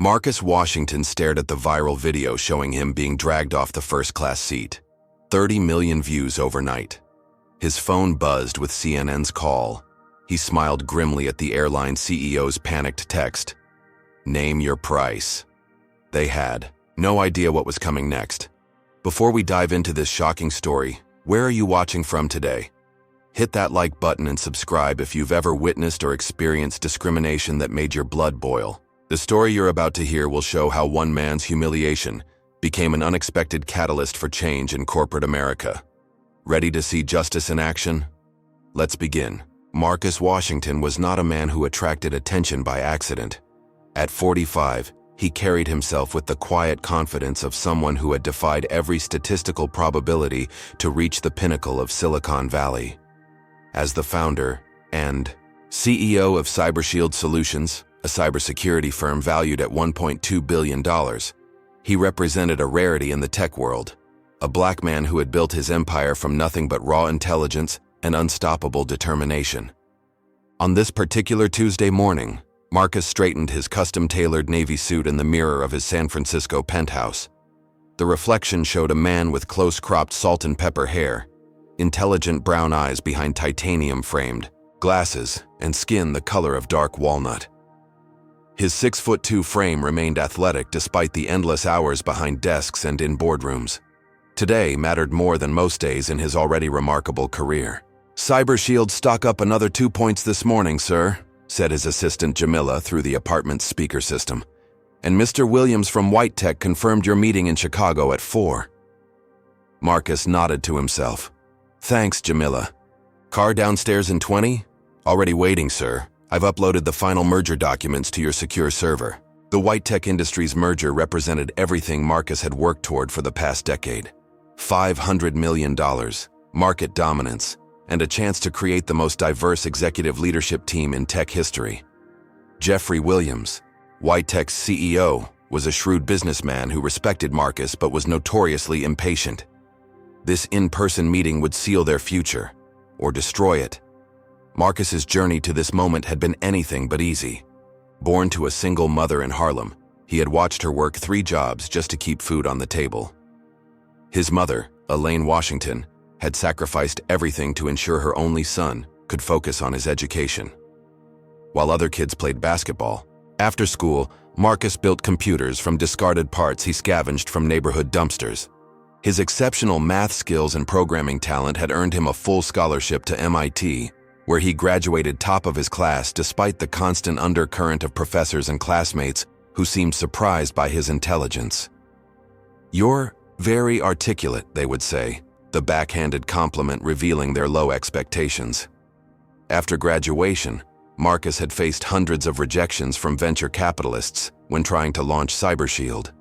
Marcus Washington stared at the viral video showing him being dragged off the first-class seat. 30 million views overnight. His phone buzzed with CNN's call. He smiled grimly at the airline CEO's panicked text. "Name your price." They had no idea what was coming next. Before we dive into this shocking story, where are you watching from today? Hit that like button and subscribe if you've ever witnessed or experienced discrimination that made your blood boil. The story you're about to hear will show how one man's humiliation became an unexpected catalyst for change in corporate America. Ready to see justice in action? Let's begin. Marcus Washington was not a man who attracted attention by accident. At 45, he carried himself with the quiet confidence of someone who had defied every statistical probability to reach the pinnacle of Silicon Valley. As the founder and CEO of CyberShield Solutions, a cybersecurity firm valued at $1.2 billion, he represented a rarity in the tech world, a black man who had built his empire from nothing but raw intelligence and unstoppable determination. On this particular Tuesday morning, Marcus straightened his custom-tailored navy suit in the mirror of his San Francisco penthouse. The reflection showed a man with close-cropped salt and pepper hair, intelligent brown eyes behind titanium-framed glasses, and skin the color of dark walnut. His 6'2" frame remained athletic despite the endless hours behind desks and in boardrooms. Today mattered more than most days in his already remarkable career. "CyberShield stock up another 2 points this morning, sir," said his assistant Jamila through the apartment's speaker system. "And Mr. Williams from White Tech confirmed your meeting in Chicago at 4. Marcus nodded to himself. "Thanks, Jamila. Car downstairs in 20? Already waiting, sir. I've uploaded the final merger documents to your secure server." The White Tech Industries merger represented everything Marcus had worked toward for the past decade. $500 million, market dominance, and a chance to create the most diverse executive leadership team in tech history. Jeffrey Williams, White Tech's CEO, was a shrewd businessman who respected Marcus but was notoriously impatient. This in-person meeting would seal their future, or destroy it. Marcus's journey to this moment had been anything but easy. Born to a single mother in Harlem, he had watched her work 3 jobs just to keep food on the table. His mother, Elaine Washington, had sacrificed everything to ensure her only son could focus on his education. While other kids played basketball, after school, Marcus built computers from discarded parts he scavenged from neighborhood dumpsters. His exceptional math skills and programming talent had earned him a full scholarship to MIT, where he graduated top of his class despite the constant undercurrent of professors and classmates who seemed surprised by his intelligence. "You're very articulate," they would say, the backhanded compliment revealing their low expectations. After graduation, Marcus had faced hundreds of rejections from venture capitalists when trying to launch CyberShield.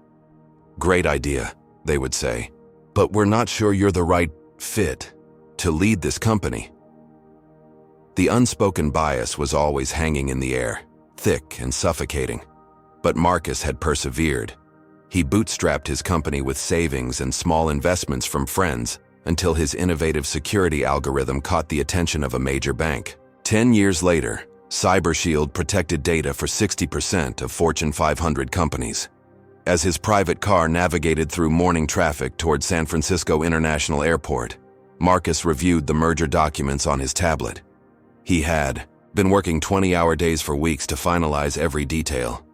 "Great idea," they would say, "but we're not sure you're the right fit to lead this company." The unspoken bias was always hanging in the air, thick and suffocating. But Marcus had persevered. He bootstrapped his company with savings and small investments from friends until his innovative security algorithm caught the attention of a major bank. 10 years later, CyberShield protected data for 60% of Fortune 500 companies. As his private car navigated through morning traffic toward San Francisco International Airport, Marcus reviewed the merger documents on his tablet. He had been working 20-hour days for weeks to finalize every detail.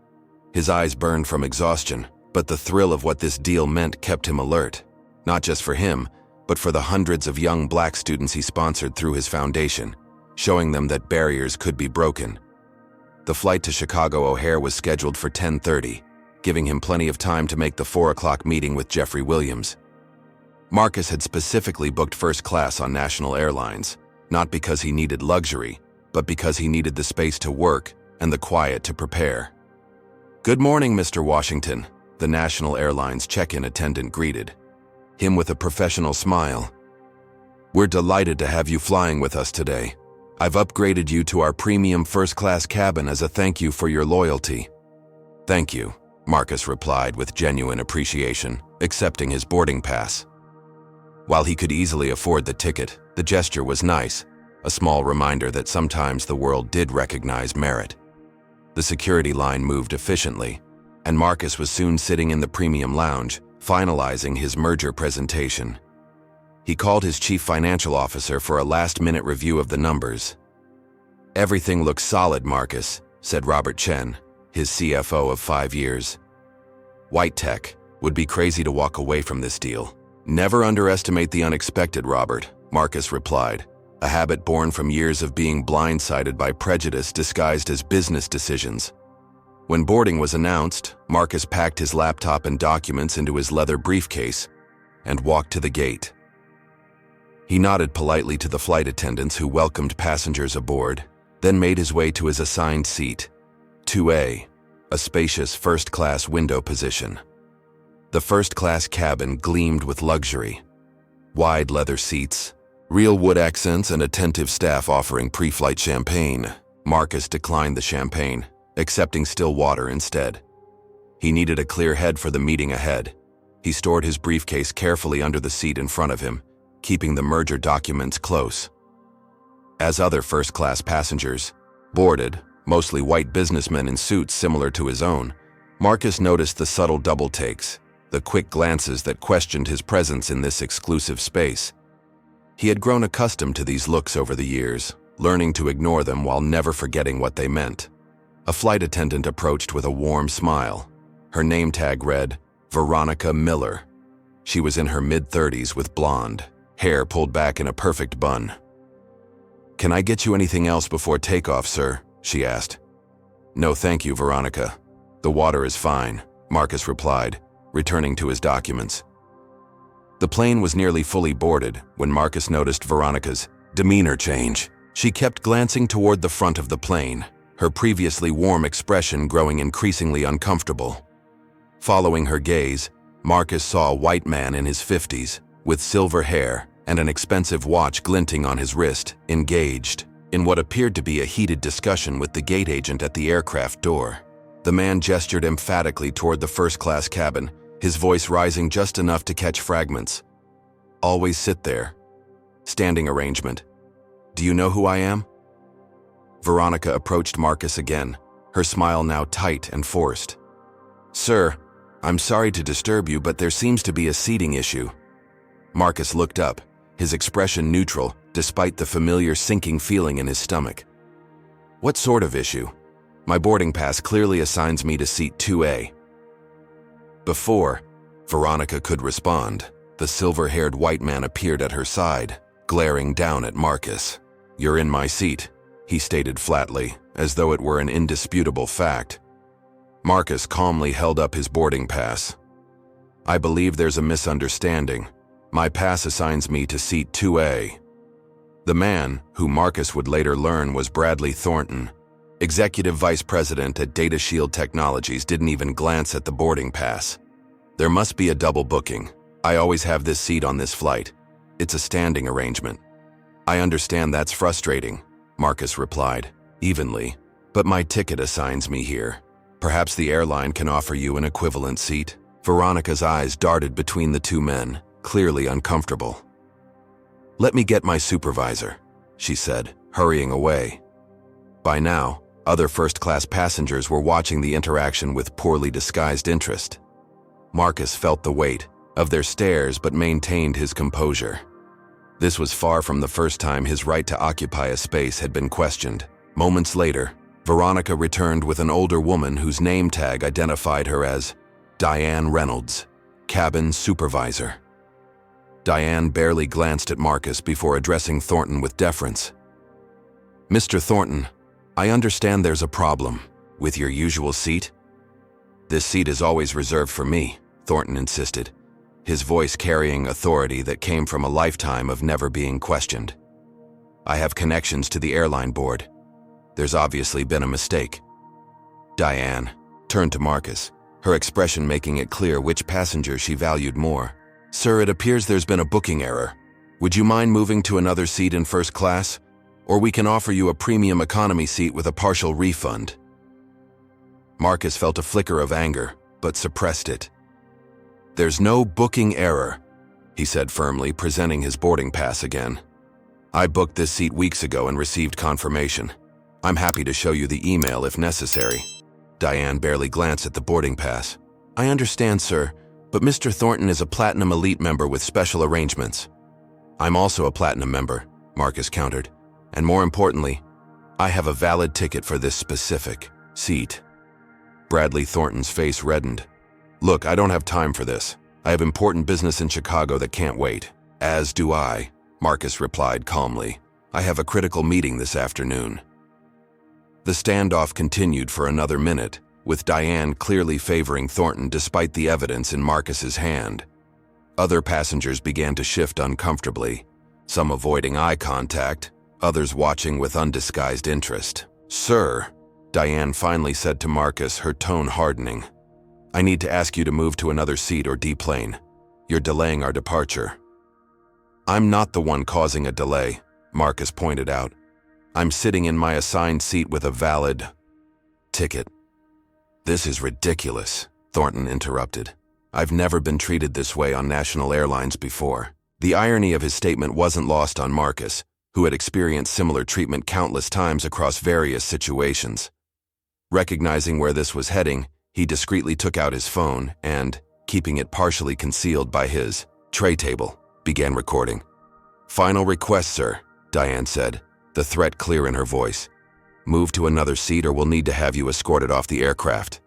His eyes burned from exhaustion, but the thrill of what this deal meant kept him alert, not just for him, but for the hundreds of young black students he sponsored through his foundation, showing them that barriers could be broken. The flight to Chicago O'Hare was scheduled for 10:30, giving him plenty of time to make the 4 o'clock meeting with Jeffrey Williams. Marcus had specifically booked first class on national airlines, not because he needed luxury, but because he needed the space to work and the quiet to prepare. "Good morning, Mr. Washington," the national airlines check-in attendant greeted, him with a professional smile. "We're delighted to have you flying with us today. I've upgraded you to our premium first-class cabin as a thank you for your loyalty." "Thank you," Marcus replied with genuine appreciation, accepting his boarding pass. While he could easily afford the ticket, the gesture was nice, a small reminder that sometimes the world did recognize merit. The security line moved efficiently. and Marcus was soon sitting in the premium lounge, finalizing his merger presentation. He called his chief financial officer for a last-minute review of the numbers. "Everything looks solid, Marcus," said Robert Chen, his CFO of 5 years. "White Tech would be crazy to walk away from this deal." "Never underestimate the unexpected, Robert," Marcus replied, a habit born from years of being blindsided by prejudice disguised as business decisions. When boarding was announced, Marcus packed his laptop and documents into his leather briefcase and walked to the gate. He nodded politely to the flight attendants who welcomed passengers aboard, then made his way to his assigned seat, 2A, a spacious first-class window position. The first-class cabin gleamed with luxury. Wide leather seats, real wood accents, and attentive staff offering pre-flight champagne. Marcus declined the champagne, accepting still water instead. He needed a clear head for the meeting ahead. He stored his briefcase carefully under the seat in front of him, keeping the merger documents close. As other first-class passengers boarded, mostly white businessmen in suits similar to his own, Marcus noticed the subtle double takes, the quick glances that questioned his presence in this exclusive space. He had grown accustomed to these looks over the years, learning to ignore them while never forgetting what they meant. A flight attendant approached with a warm smile. Her name tag read, Veronica Miller. She was in her mid-30s with blonde hair pulled back in a perfect bun. "Can I get you anything else before takeoff, sir?" she asked. "No, thank you, Veronica. The water is fine," Marcus replied, returning to his documents. The plane was nearly fully boarded when Marcus noticed Veronica's demeanor change. She kept glancing toward the front of the plane, her previously warm expression growing increasingly uncomfortable. Following her gaze, Marcus saw a white man in his 50s, with silver hair and an expensive watch glinting on his wrist, engaged in what appeared to be a heated discussion with the gate agent at the aircraft door. The man gestured emphatically toward the first-class cabin, his voice rising just enough to catch fragments. "Always sit there. Standing arrangement. Do you know who I am?" Veronica approached Marcus again, her smile now tight and forced. "Sir, I'm sorry to disturb you, but there seems to be a seating issue." Marcus looked up, his expression neutral, despite the familiar sinking feeling in his stomach. "What sort of issue? My boarding pass clearly assigns me to seat 2A. Before Veronica could respond, the silver-haired white man appeared at her side, glaring down at Marcus. "You're in my seat," he stated flatly, as though it were an indisputable fact. Marcus calmly held up his boarding pass. "I believe there's a misunderstanding. My pass assigns me to seat 2A. The man, who Marcus would later learn was Bradley Thornton, executive vice president at Data Shield Technologies, didn't even glance at the boarding pass. "There must be a double booking. I always have this seat on this flight. It's a standing arrangement." "I understand that's frustrating," Marcus replied, evenly, "but my ticket assigns me here. Perhaps the airline can offer you an equivalent seat." Veronica's eyes darted between the two men, clearly uncomfortable. "Let me get my supervisor," she said, hurrying away. By now, other first-class passengers were watching the interaction with poorly disguised interest. Marcus felt the weight of their stares but maintained his composure. This was far from the first time his right to occupy a space had been questioned. Moments later, Veronica returned with an older woman whose name tag identified her as Diane Reynolds, cabin supervisor. Diane barely glanced at Marcus before addressing Thornton with deference. "Mr. Thornton, I understand there's a problem with your usual seat." "This seat is always reserved for me," Thornton insisted, his voice carrying authority that came from a lifetime of never being questioned. "I have connections to the airline board. There's obviously been a mistake." Diane turned to Marcus, her expression making it clear which passenger she valued more. "Sir, it appears there's been a booking error. Would you mind moving to another seat in first class? Or we can offer you a premium economy seat with a partial refund." Marcus felt a flicker of anger, but suppressed it. "There's no booking error," he said firmly, presenting his boarding pass again. "I booked this seat weeks ago and received confirmation. I'm happy to show you the email if necessary." Diane barely glanced at the boarding pass. "I understand, sir, but Mr. Thornton is a Platinum Elite member with special arrangements." "I'm also a Platinum member," Marcus countered. "And more importantly, I have a valid ticket for this specific seat." Bradley Thornton's face reddened. "Look, I don't have time for this. I have important business in Chicago that can't wait." "As do I," Marcus replied calmly. "I have a critical meeting this afternoon." The standoff continued for another minute, with Diane clearly favoring Thornton despite the evidence in Marcus's hand. Other passengers began to shift uncomfortably, some avoiding eye contact, others watching with undisguised interest. "Sir," Diane finally said to Marcus, her tone hardening, "I need to ask you to move to another seat or deplane. You're delaying our departure." "I'm not the one causing a delay," Marcus pointed out. "I'm sitting in my assigned seat with a valid ticket." "This is ridiculous," Thornton interrupted. "I've never been treated this way on national airlines before." The irony of his statement wasn't lost on Marcus, who had experienced similar treatment countless times across various situations. Recognizing where this was heading, he discreetly took out his phone and, keeping it partially concealed by his tray table, began recording. "Final request, sir," Diane said, the threat clear in her voice. "Move to another seat or we'll need to have you escorted off the aircraft."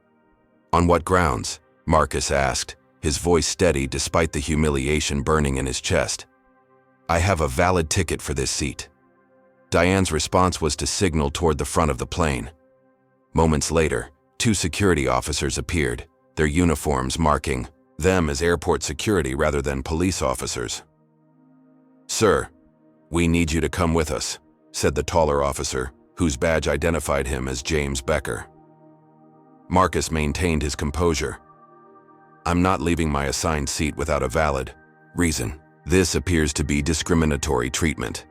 "On what grounds?" Marcus asked, his voice steady despite the humiliation burning in his chest. "I have a valid ticket for this seat." Diane's response was to signal toward the front of the plane. Moments later, 2 security officers appeared, their uniforms marking them as airport security rather than police officers. "Sir, we need you to come with us," said the taller officer, whose badge identified him as James Becker. Marcus maintained his composure. "I'm not leaving my assigned seat without a valid reason. This appears to be discriminatory treatment."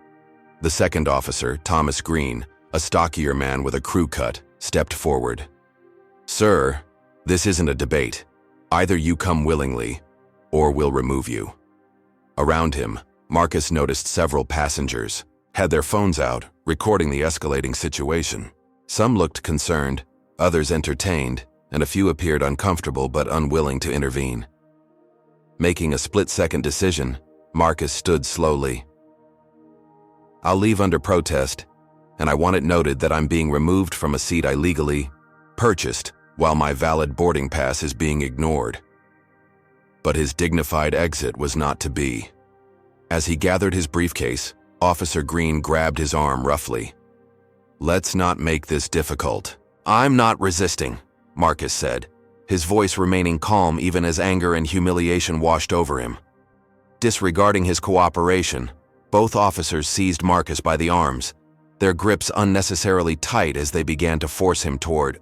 The second officer, Thomas Green, a stockier man with a crew cut, stepped forward. "Sir, this isn't a debate. Either you come willingly, or we'll remove you." Around him, Marcus noticed several passengers had their phones out, recording the escalating situation. Some looked concerned, others entertained, and a few appeared uncomfortable but unwilling to intervene. Making a split-second decision, Marcus stood slowly. "I'll leave under protest, and I want it noted that I'm being removed from a seat I legally purchased while my valid boarding pass is being ignored." But his dignified exit was not to be. As he gathered his briefcase, Officer Green grabbed his arm roughly. "Let's not make this difficult." "I'm not resisting," Marcus said, his voice remaining calm even as anger and humiliation washed over him. Disregarding his cooperation, both officers seized Marcus by the arms, their grips unnecessarily tight as they began to force him toward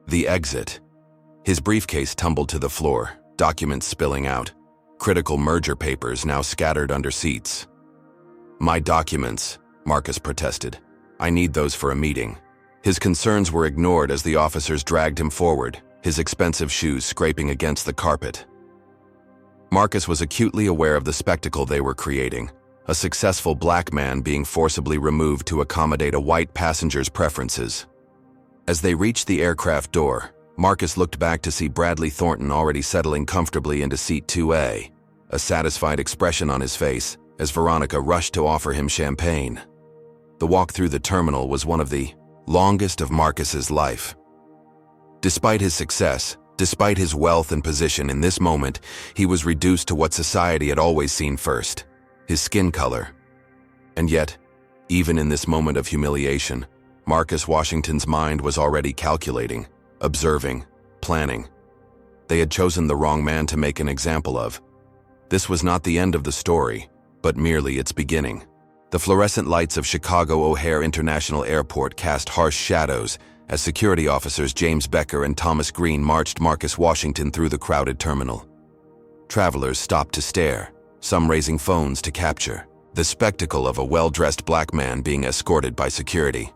the exit. His briefcase tumbled to the floor, documents spilling out, critical merger papers now scattered under seats. "My documents," Marcus protested. "I need those for a meeting." His concerns were ignored as the officers dragged him forward, his expensive shoes scraping against the carpet. Marcus was acutely aware of the spectacle they were creating, a successful black man being forcibly removed to accommodate a white passenger's preferences. As they reached the aircraft door, Marcus looked back to see Bradley Thornton already settling comfortably into seat 2A, a satisfied expression on his face as Veronica rushed to offer him champagne. The walk through the terminal was one of the longest of Marcus's life. Despite his success, despite his wealth and position in this moment, he was reduced to what society had always seen first, his skin color. And yet, even in this moment of humiliation, Marcus Washington's mind was already calculating, observing, planning. They had chosen the wrong man to make an example of. This was not the end of the story, but merely its beginning. The fluorescent lights of Chicago O'Hare International Airport cast harsh shadows as security officers James Becker and Thomas Green marched Marcus Washington through the crowded terminal. Travelers stopped to stare, some raising phones to capture the spectacle of a well-dressed black man being escorted by security.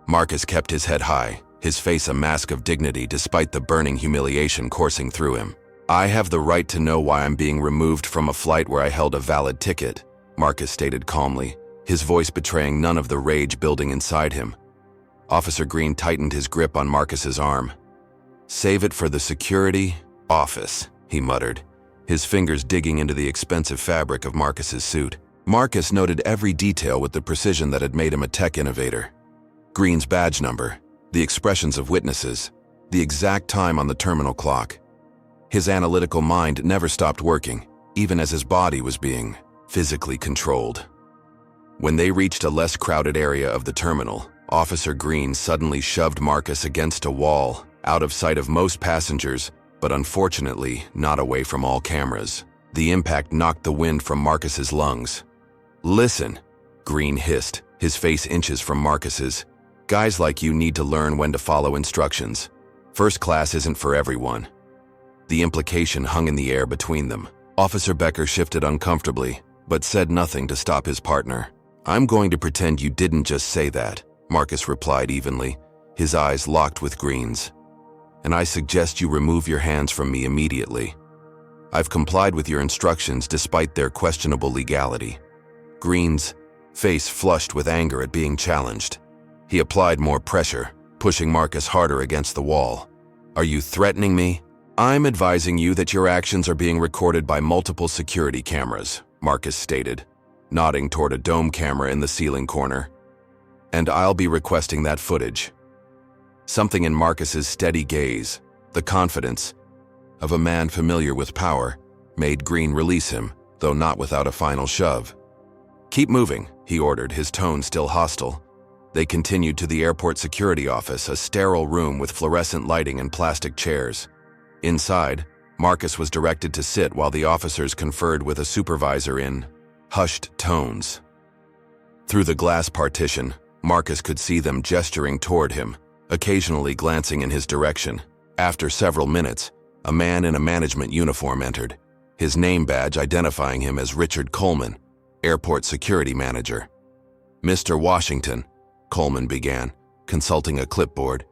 Marcus kept his head high, his face a mask of dignity despite the burning humiliation coursing through him. "I have the right to know why I'm being removed from a flight where I held a valid ticket," Marcus stated calmly, his voice betraying none of the rage building inside him. Officer Green tightened his grip on Marcus's arm. Save it for the security office, he muttered, his fingers digging into the expensive fabric of Marcus's suit. Marcus noted every detail with the precision that had made him a tech innovator. Green's badge number, the expressions of witnesses, the exact time on the terminal clock. His analytical mind never stopped working, even as his body was being physically controlled. When they reached a less crowded area of the terminal, Officer Green suddenly shoved Marcus against a wall, out of sight of most passengers, but unfortunately not away from all cameras. The impact knocked the wind from Marcus's lungs. "Listen," Green hissed, his face inches from Marcus's. "Guys like you need to learn when to follow instructions. First class isn't for everyone." The implication hung in the air between them. Officer Becker shifted uncomfortably, but said nothing to stop his partner. "I'm going to pretend you didn't just say that," Marcus replied evenly, his eyes locked with Green's. "And I suggest you remove your hands from me immediately. I've complied with your instructions despite their questionable legality." Green's face flushed with anger at being challenged. He applied more pressure, pushing Marcus harder against the wall. "Are you threatening me?" "I'm advising you that your actions are being recorded by multiple security cameras," Marcus stated, nodding toward a dome camera in the ceiling corner. "And I'll be requesting that footage." Something in Marcus's steady gaze, the confidence of a man familiar with power, made Green release him, though not without a final shove. "Keep moving," he ordered, his tone still hostile. They continued to the airport security office, a sterile room with fluorescent lighting and plastic chairs. Inside, Marcus was directed to sit while the officers conferred with a supervisor in hushed tones. Through the glass partition, Marcus could see them gesturing toward him, occasionally glancing in his direction. After several minutes, a man in a management uniform entered, his name badge identifying him as Richard Coleman, airport security manager. "Mr. Washington," Coleman began, consulting a clipboard,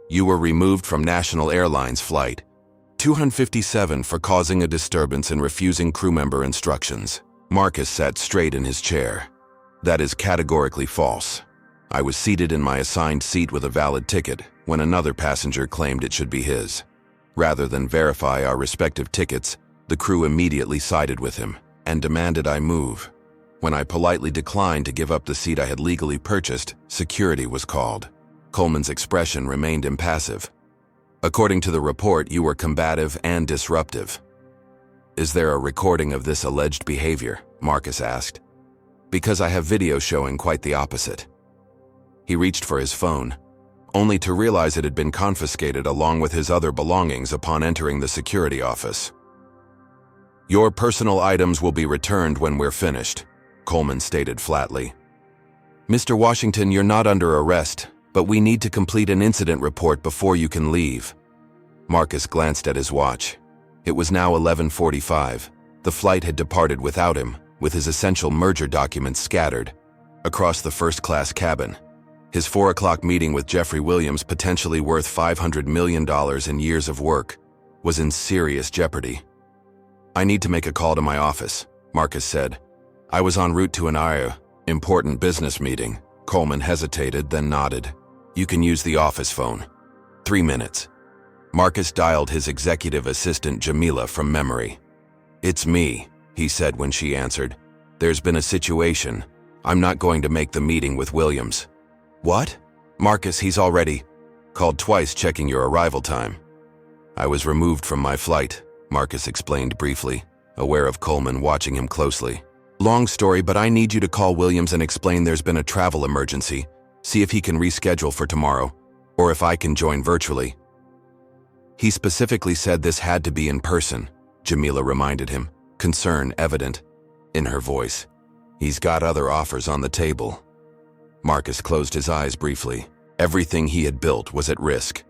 "you were removed from National Airlines Flight 257 for causing a disturbance and refusing crew member instructions." Marcus sat straight in his chair. "That is categorically false. I was seated in my assigned seat with a valid ticket when another passenger claimed it should be his. Rather than verify our respective tickets, the crew immediately sided with him and demanded I move. When I politely declined to give up the seat I had legally purchased, security was called." Coleman's expression remained impassive. "According to the report, you were combative and disruptive." "Is there a recording of this alleged behavior?" Marcus asked. "Because I have video showing quite the opposite." He reached for his phone, only to realize it had been confiscated along with his other belongings upon entering the security office. "Your personal items will be returned when we're finished," Coleman stated flatly. "Mr. Washington, you're not under arrest, but we need to complete an incident report before you can leave." Marcus glanced at his watch. It was now 11:45. The flight had departed without him, with his essential merger documents scattered across the first-class cabin. His 4 o'clock meeting with Jeffrey Williams, potentially worth $500 million in years of work, was in serious jeopardy. "I need to make a call to my office," Marcus said. "I was en route to an important business meeting." Coleman hesitated, then nodded. "You can use the office phone. 3 minutes." Marcus dialed his executive assistant Jamila from memory. "It's me," he said when she answered. "There's been a situation. I'm not going to make the meeting with Williams." "What?" "Marcus, he's already called twice checking your arrival time." "I was removed from my flight," Marcus explained briefly, aware of Coleman watching him closely. "Long story, but I need you to call Williams and explain there's been a travel emergency. See if he can reschedule for tomorrow, or if I can join virtually." "He specifically said this had to be in person," Jamila reminded him, concern evident in her voice. "He's got other offers on the table." Marcus closed his eyes briefly. Everything he had built was at risk.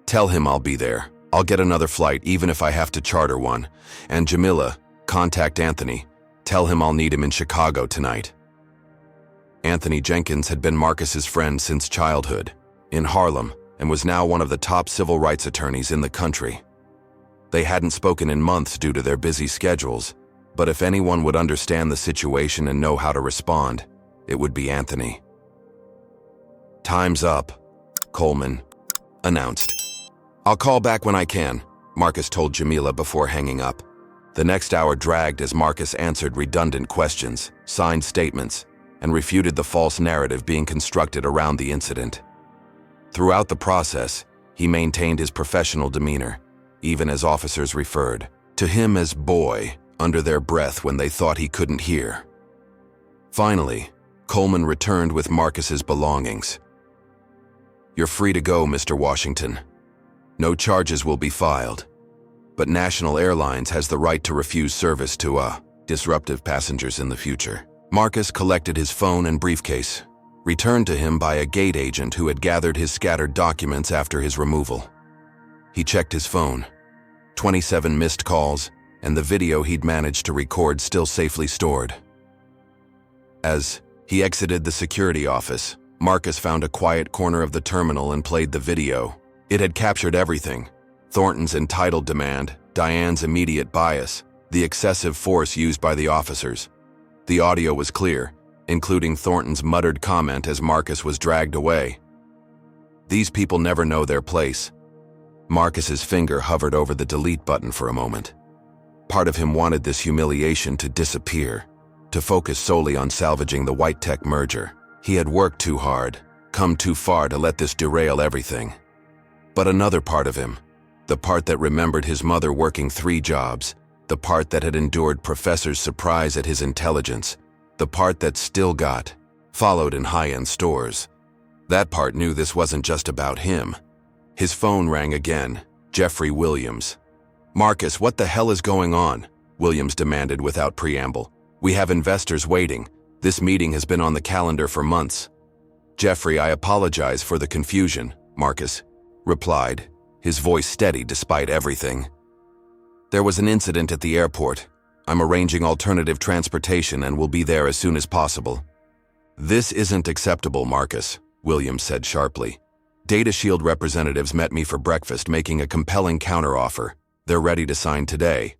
"Tell him I'll be there. I'll get another flight even if I have to charter one. And Jamila, contact Anthony. Tell him I'll need him in Chicago tonight." Anthony Jenkins had been Marcus's friend since childhood, in Harlem, and was now one of the top civil rights attorneys in the country. They hadn't spoken in months due to their busy schedules, but if anyone would understand the situation and know how to respond, it would be Anthony. "Time's up," Coleman announced. "I'll call back when I can," Marcus told Jamila before hanging up. The next hour dragged as Marcus answered redundant questions, signed statements, and refuted the false narrative being constructed around the incident. Throughout the process, he maintained his professional demeanor, even as officers referred to him as "boy" under their breath when they thought he couldn't hear. Finally, Coleman returned with Marcus's belongings. "You're free to go, Mr. Washington. No charges will be filed, but National Airlines has the right to refuse service to disruptive passengers in the future." Marcus collected his phone and briefcase, returned to him by a gate agent who had gathered his scattered documents after his removal. He checked his phone. 27 missed calls, and the video he'd managed to record still safely stored. As he exited the security office, Marcus found a quiet corner of the terminal and played the video. It had captured everything: Thornton's entitled demand, Diane's immediate bias, the excessive force used by the officers. The audio was clear, including Thornton's muttered comment as Marcus was dragged away. "These people never know their place." Marcus's finger hovered over the delete button for a moment. Part of him wanted this humiliation to disappear, to focus solely on salvaging the White Tech merger. He had worked too hard, come too far to let this derail everything. But another part of him, the part that remembered his mother working 3 jobs, the part that had endured professors' surprise at his intelligence, the part that still got followed in high-end stores. That part knew this wasn't just about him. His phone rang again. Jeffrey Williams. "Marcus, what the hell is going on?" Williams demanded without preamble. "We have investors waiting. This meeting has been on the calendar for months." "Jeffrey, I apologize for the confusion," Marcus replied, his voice steady despite everything. "There was an incident at the airport. I'm arranging alternative transportation and will be there as soon as possible." "This isn't acceptable, Marcus," Williams said sharply. "Data Shield representatives met me for breakfast making a compelling counteroffer. They're ready to sign today."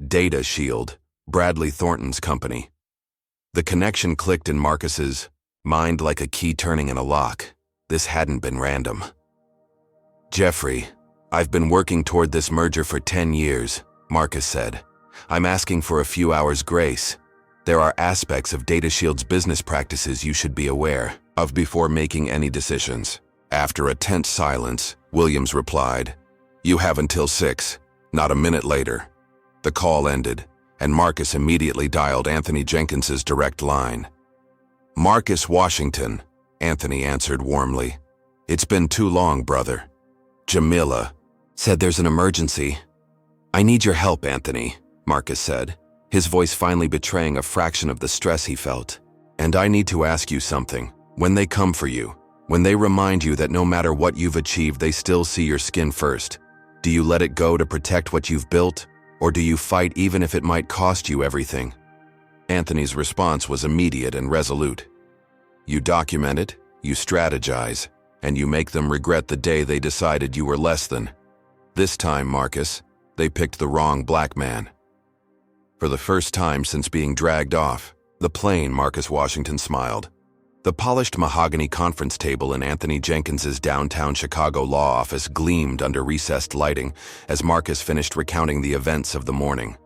Data Shield, Bradley Thornton's company. The connection clicked in Marcus's mind like a key turning in a lock. This hadn't been random. "Jeffrey, I've been working toward this merger for 10 years, Marcus said. "I'm asking for a few hours' grace. There are aspects of Data Shield's business practices you should be aware of before making any decisions." After a tense silence, Williams replied, "You have until 6, not a minute later." The call ended, and Marcus immediately dialed Anthony Jenkins's direct line. "Marcus Washington," Anthony answered warmly. "It's been too long, brother." Jamila said, "There's an emergency." "I need your help, Anthony," Marcus said, his voice finally betraying a fraction of the stress he felt. "And I need to ask you something. When they come for you, when they remind you that no matter what you've achieved, they still see your skin first, do you let it go to protect what you've built, or do you fight even if it might cost you everything?" Anthony's response was immediate and resolute. "You document it, you strategize, and you make them regret the day they decided you were less than. This time, Marcus, they picked the wrong black man." For the first time since being dragged off the plane, Marcus Washington smiled. The polished mahogany conference table in Anthony Jenkins's downtown Chicago law office gleamed under recessed lighting as Marcus finished recounting the events of the morning.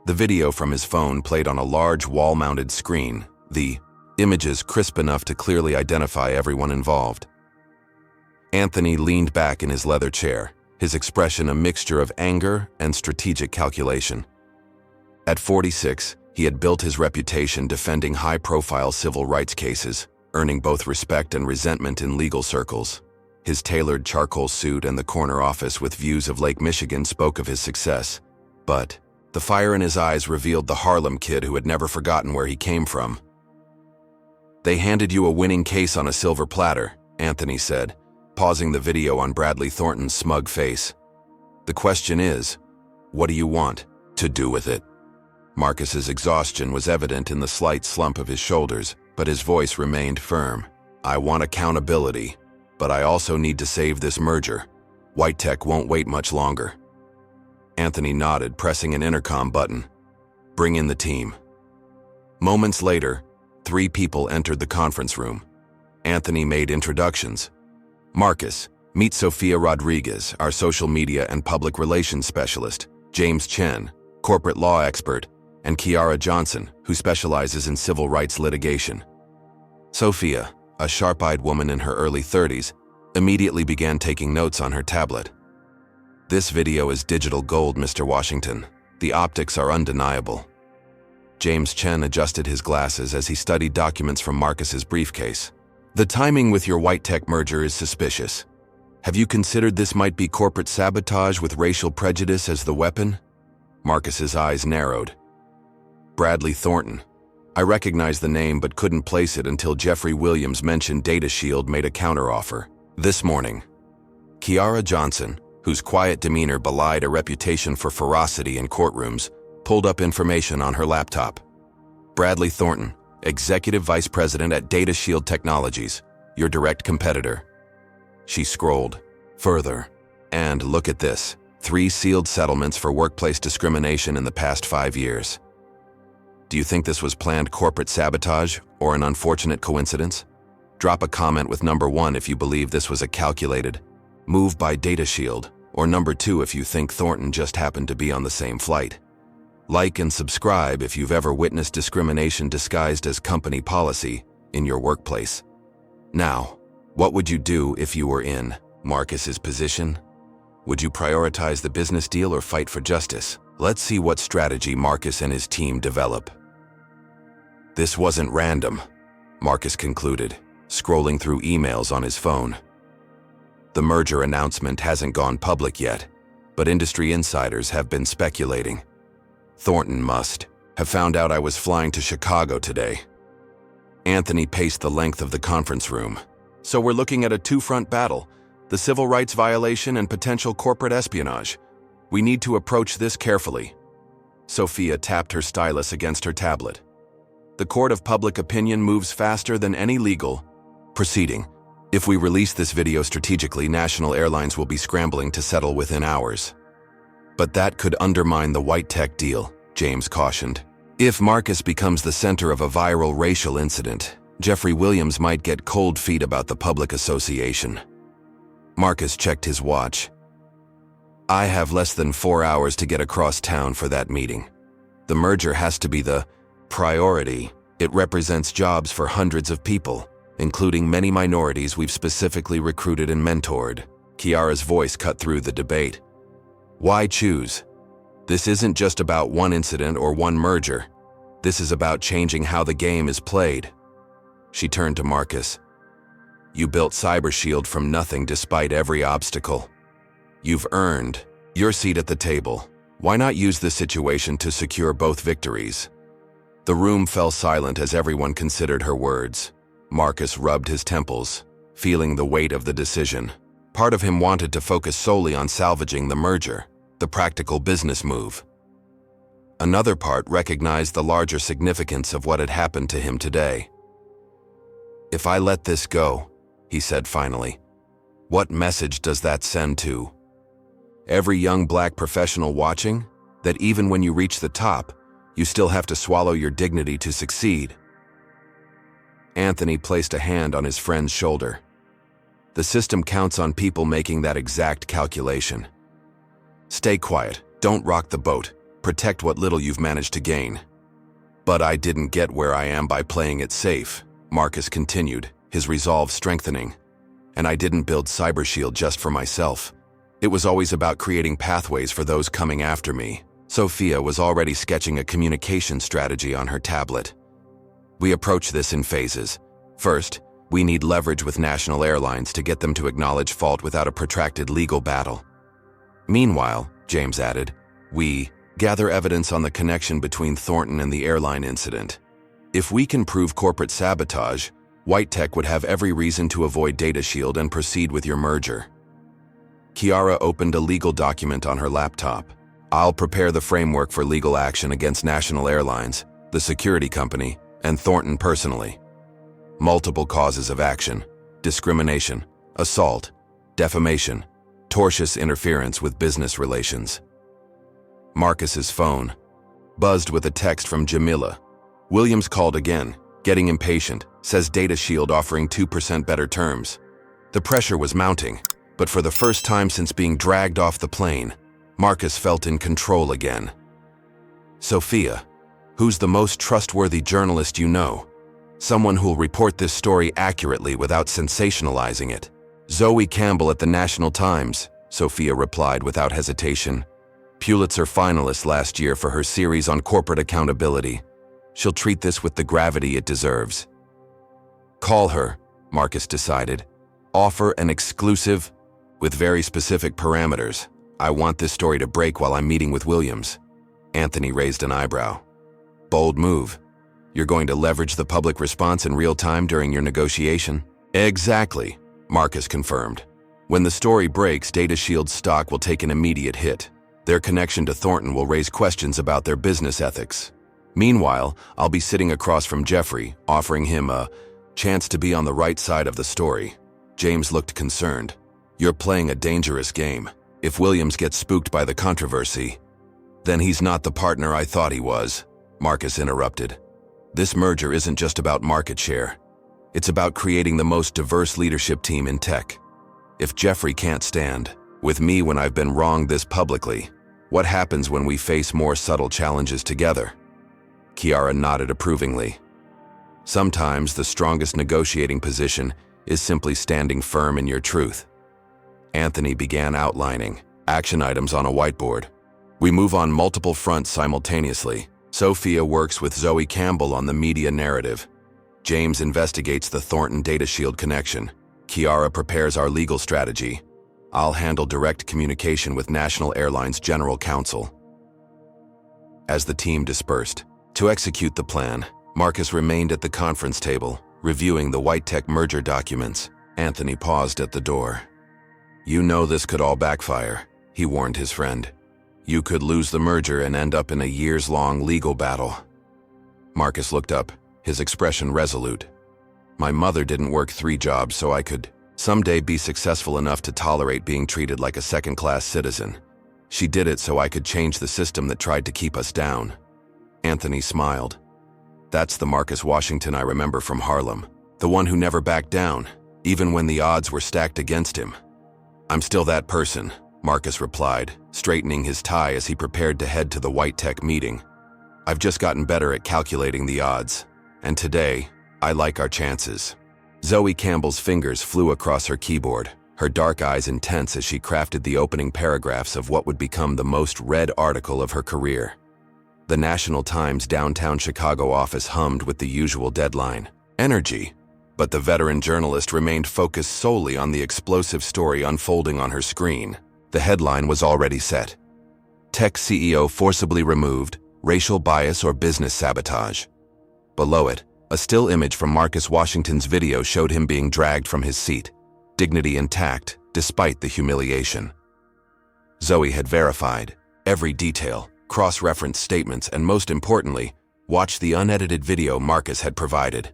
The video from his phone played on a large wall-mounted screen, the images crisp enough to clearly identify everyone involved. Anthony leaned back in his leather chair, his expression a mixture of anger and strategic calculation. At 46, he had built his reputation defending high-profile civil rights cases, earning both respect and resentment in legal circles. His tailored charcoal suit and the corner office with views of Lake Michigan spoke of his success. But the fire in his eyes revealed the Harlem kid who had never forgotten where he came from. "They handed you a winning case on a silver platter," Anthony said, pausing the video on Bradley Thornton's smug face. "The question is, what do you want to do with it?" Marcus's exhaustion was evident in the slight slump of his shoulders, but his voice remained firm. "I want accountability, but I also need to save this merger. White Tech won't wait much longer." Anthony nodded, pressing an intercom button. "Bring in the team." Moments later, 3 people entered the conference room. Anthony made introductions. "Marcus, Meet Sofia Rodriguez, our social media and public relations specialist, James Chen, corporate law expert, and Kiara Johnson, who specializes in civil rights litigation. Sophia, a sharp-eyed woman in her early 30s, immediately began taking notes on her tablet. This video is digital gold, Mr. Washington. The optics are undeniable. James Chen adjusted his glasses as he studied documents from Marcus's briefcase. The timing with your white tech merger is suspicious. Have you considered this might be corporate sabotage with racial prejudice as the weapon? Marcus's eyes narrowed. Bradley Thornton. I recognized the name but couldn't place it until Jeffrey Williams mentioned Data Shield made a counteroffer. This morning. Kiara Johnson, whose quiet demeanor belied a reputation for ferocity in courtrooms, pulled up information on her laptop. Bradley Thornton, Executive Vice President at Data Shield Technologies, your direct competitor. She scrolled. Further. And look at this. 3 sealed settlements for workplace discrimination in the past 5 years. Do you think this was planned corporate sabotage or an unfortunate coincidence? Drop a comment with number 1 if you believe this was a calculated move by Data Shield, or number 2 if you think Thornton just happened to be on the same flight. Like and subscribe if you've ever witnessed discrimination disguised as company policy in your workplace. Now, what would you do if you were in Marcus's position? Would you prioritize the business deal or fight for justice? Let's see what strategy Marcus and his team develop. This wasn't random, Marcus concluded, scrolling through emails on his phone. The merger announcement hasn't gone public yet, but industry insiders have been speculating. Thornton must have found out I was flying to Chicago today. Anthony paced the length of the conference room. So we're looking at a 2-front battle, the civil rights violation and potential corporate espionage. We need to approach this carefully. Sophia tapped her stylus against her tablet. The court of public opinion moves faster than any legal proceeding. If we release this video strategically, national airlines will be scrambling to settle within hours. But that could undermine the white tech deal, James cautioned. If Marcus becomes the center of a viral racial incident, Jeffrey Williams might get cold feet about the public association. Marcus checked his watch. I have less than 4 hours to get across town for that meeting. The merger has to be the priority. It represents jobs for hundreds of people, including many minorities we've specifically recruited and mentored. Kiara's voice cut through the debate. Why choose? This isn't just about one incident or one merger. This is about changing how the game is played. She turned to Marcus. You built CyberShield from nothing despite every obstacle. You've earned your seat at the table. Why not use this situation to secure both victories? The room fell silent as everyone considered her words. Marcus rubbed his temples, feeling the weight of the decision. Part of him wanted to focus solely on salvaging the merger, the practical business move. Another part recognized the larger significance of what had happened to him today. If I let this go, he said finally, what message does that send to every young black professional watching? That even when you reach the top, you still have to swallow your dignity to succeed. Anthony placed a hand on his friend's shoulder. The system counts on people making that exact calculation. Stay quiet, don't rock the boat, protect what little you've managed to gain. But I didn't get where I am by playing it safe, Marcus continued, his resolve strengthening. And I didn't build CyberShield just for myself. It was always about creating pathways for those coming after me. Sophia was already sketching a communication strategy on her tablet. We approach this in phases. First, we need leverage with national airlines to get them to acknowledge fault without a protracted legal battle. Meanwhile, James added, we gather evidence on the connection between Thornton and the airline incident. If we can prove corporate sabotage, White Tech would have every reason to avoid Data Shield and proceed with your merger. Kiara opened a legal document on her laptop. I'll prepare the framework for legal action against national airlines, the security company, and Thornton personally. Multiple causes of action: discrimination, assault, defamation, tortious interference with business relations. Marcus's phone buzzed with a text from Jamila. Williams called again, getting impatient, says Data Shield offering 2% better terms. The pressure was mounting. But for the first time since being dragged off the plane, Marcus felt in control again. Sophia, who's the most trustworthy journalist you know? Someone who'll report this story accurately without sensationalizing it. Zoe Campbell at the National Times, Sophia replied without hesitation. Pulitzer finalist last year for her series on corporate accountability. She'll treat this with the gravity it deserves. Call her, Marcus decided. Offer an exclusive with very specific parameters. I want this story to break while I'm meeting with Williams. Anthony raised an eyebrow. Bold move. You're going to leverage the public response in real time during your negotiation? Exactly, Marcus confirmed. When the story breaks, Data Shield's stock will take an immediate hit. Their connection to Thornton will raise questions about their business ethics. Meanwhile, I'll be sitting across from Jeffrey, offering him a chance to be on the right side of the story. James looked concerned. You're playing a dangerous game. If Williams gets spooked by the controversy, then he's not the partner I thought he was, Marcus interrupted. This merger isn't just about market share. It's about creating the most diverse leadership team in tech. If Jeffrey can't stand with me when I've been wronged this publicly, what happens when we face more subtle challenges together? Kiara nodded approvingly. Sometimes the strongest negotiating position is simply standing firm in your truth. Anthony began outlining action items on a whiteboard. We move on multiple fronts simultaneously. Sophia works with Zoe Campbell on the media narrative. James investigates the Thornton Data Shield connection. Kiara prepares our legal strategy. I'll handle direct communication with National Airlines General Counsel. As the team dispersed, to execute the plan, Marcus remained at the conference table, reviewing the White Tech merger documents. Anthony paused at the door. You know this could all backfire, he warned his friend. You could lose the merger and end up in a years-long legal battle. Marcus looked up, his expression resolute. My mother didn't work 3 jobs so I could someday be successful enough to tolerate being treated like a second-class citizen. She did it so I could change the system that tried to keep us down. Anthony smiled. That's the Marcus Washington I remember from Harlem, the one who never backed down, even when the odds were stacked against him. I'm still that person, Marcus replied, straightening his tie as he prepared to head to the White Tech meeting. I've just gotten better at calculating the odds, and today, I like our chances. Zoe Campbell's fingers flew across her keyboard, her dark eyes intense as she crafted the opening paragraphs of what would become the most read article of her career. The National Times downtown Chicago office hummed with the usual deadline, energy, but the veteran journalist remained focused solely on the explosive story unfolding on her screen. The headline was already set. Tech CEO forcibly removed, racial bias or business sabotage. Below it, a still image from Marcus Washington's video showed him being dragged from his seat, dignity intact despite the humiliation. Zoe had verified every detail, cross-referenced statements, and most importantly, watched the unedited video Marcus had provided.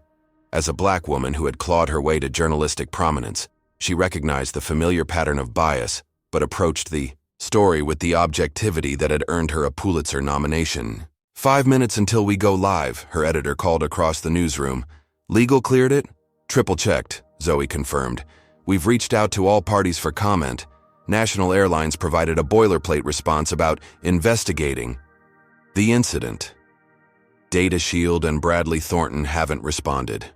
As a black woman who had clawed her way to journalistic prominence, she recognized the familiar pattern of bias, but approached the story with the objectivity that had earned her a Pulitzer nomination. 5 minutes until we go live, her editor called across the newsroom. Legal cleared it? Triple-checked, Zoe confirmed. We've reached out to all parties for comment. National Airlines provided a boilerplate response about investigating the incident. Data Shield and Bradley Thornton haven't responded.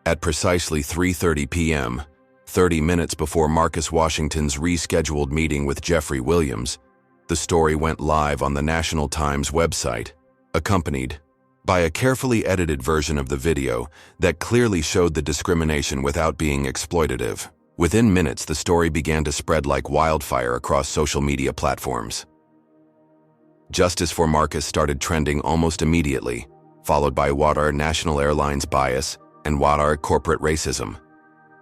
At precisely 3:30 p.m., 30 minutes before Marcus Washington's rescheduled meeting with Jeffrey Williams, the story went live on the National Times website, accompanied by a carefully edited version of the video that clearly showed the discrimination without being exploitative. Within minutes, the story began to spread like wildfire across social media platforms. Justice for Marcus started trending almost immediately, followed by what are National Airlines bias and what are corporate racism.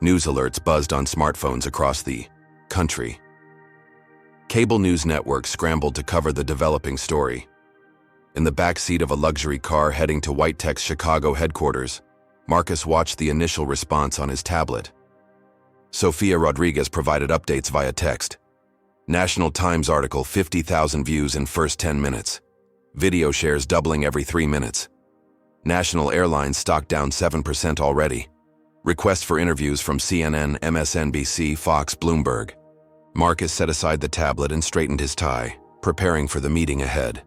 News alerts buzzed on smartphones across the country. Cable news networks scrambled to cover the developing story. In the backseat of a luxury car heading to White Tech's Chicago headquarters, Marcus watched the initial response on his tablet. Sofia Rodriguez provided updates via text. National Times article 50,000 views in first 10 minutes. Video shares doubling every 3 minutes. National Airlines stock down 7% already. Requests for interviews from CNN, MSNBC, Fox, Bloomberg. Marcus set aside the tablet and straightened his tie, preparing for the meeting ahead.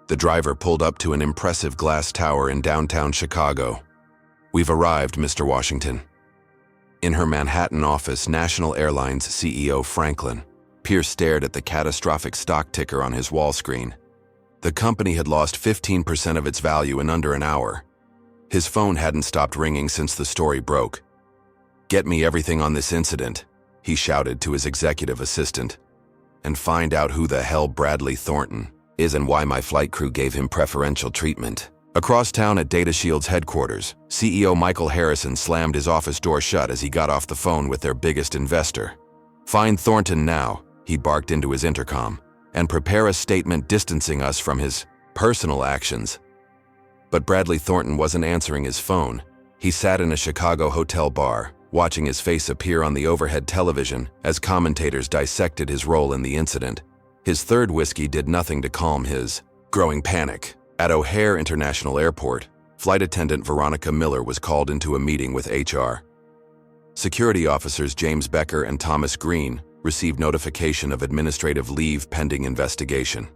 The driver pulled up to an impressive glass tower in downtown Chicago. "We've arrived, Mr. Washington." In her Manhattan office, National Airlines CEO Franklin Pierce stared at the catastrophic stock ticker on his wall screen. The company had lost 15% of its value in under an hour. His phone hadn't stopped ringing since the story broke. "Get me everything on this incident," he shouted to his executive assistant, "and find out who the hell Bradley Thornton is and why my flight crew gave him preferential treatment." Across town at DataShield's headquarters, CEO Michael Harrison slammed his office door shut as he got off the phone with their biggest investor. "Find Thornton now," he barked into his intercom, "and prepare a statement distancing us from his personal actions." But Bradley Thornton wasn't answering his phone. He sat in a Chicago hotel bar, watching his face appear on the overhead television as commentators dissected his role in the incident. His third whiskey did nothing to calm his growing panic. At O'Hare International Airport, flight attendant Veronica Miller was called into a meeting with HR. Security officers James Becker and Thomas Green received notification of administrative leave pending investigation.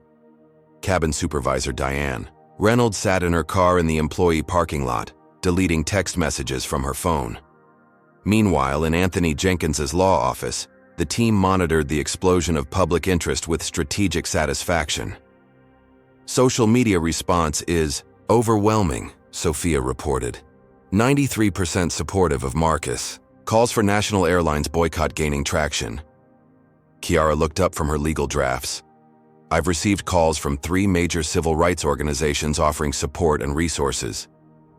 Cabin supervisor Diane Reynolds sat in her car in the employee parking lot, deleting text messages from her phone. Meanwhile, in Anthony Jenkins's law office, the team monitored the explosion of public interest with strategic satisfaction. Social media response is overwhelming, Sophia reported. 93% supportive of Marcus. Calls for National Airlines boycott gaining traction. Kiara looked up from her legal drafts. "I've received calls from 3 major civil rights organizations offering support and resources."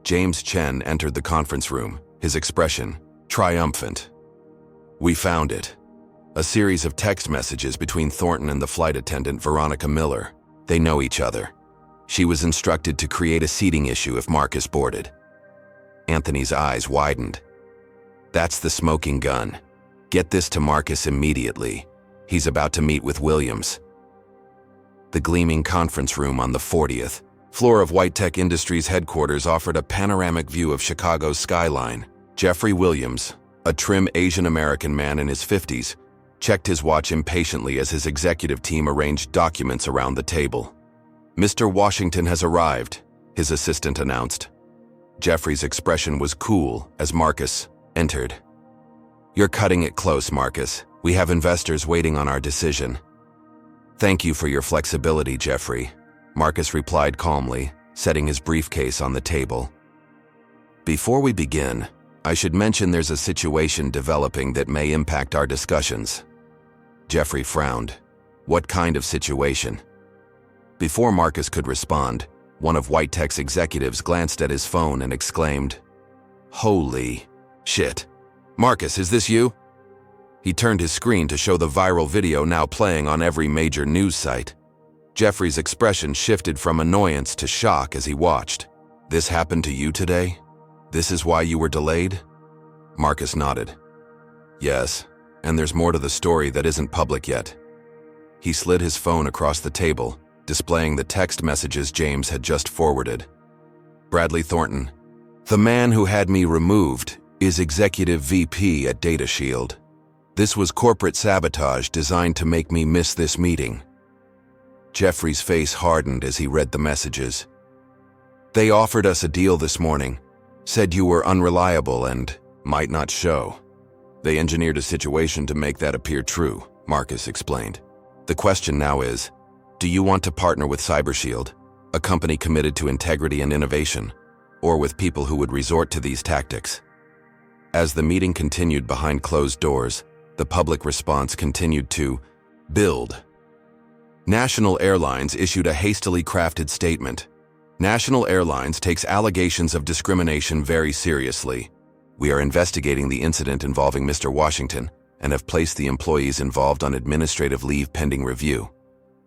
James Chen entered the conference room, his expression triumphant. "We found it." A series of text messages between Thornton and the flight attendant Veronica Miller. They know each other. She was instructed to create a seating issue if Marcus boarded. Anthony's eyes widened. "That's the smoking gun. Get this to Marcus immediately. He's about to meet with Williams." The gleaming conference room on the 40th floor of White Tech Industries headquarters offered a panoramic view of Chicago's skyline. Jeffrey Williams, a trim Asian American man in his 50s, checked his watch impatiently as his executive team arranged documents around the table. "Mr. Washington has arrived," his assistant announced. Jeffrey's expression was cool as Marcus entered. "You're cutting it close, Marcus. We have investors waiting on our decision." "Thank you for your flexibility, Jeffrey," Marcus replied calmly, setting his briefcase on the table. "Before we begin, I should mention there's a situation developing that may impact our discussions." Jeffrey frowned. "What kind of situation?" Before Marcus could respond, one of White Tech's executives glanced at his phone and exclaimed, "Holy shit. Marcus, is this you?" He turned his screen to show the viral video now playing on every major news site. Jeffrey's expression shifted from annoyance to shock as he watched. "This happened to you today? This is why you were delayed?" Marcus nodded. "Yes, and there's more to the story that isn't public yet." He slid his phone across the table, displaying the text messages James had just forwarded. "Bradley Thornton, the man who had me removed, is Executive VP at DataShield. This was corporate sabotage designed to make me miss this meeting." Jeffrey's face hardened as he read the messages. "They offered us a deal this morning, said you were unreliable and might not show. They engineered a situation to make that appear true," Marcus explained. "The question now is, do you want to partner with CyberShield, a company committed to integrity and innovation, or with people who would resort to these tactics?" As the meeting continued behind closed doors, the public response continued to build. National Airlines issued a hastily crafted statement. "National Airlines takes allegations of discrimination very seriously. We are investigating the incident involving Mr. Washington and have placed the employees involved on administrative leave pending review.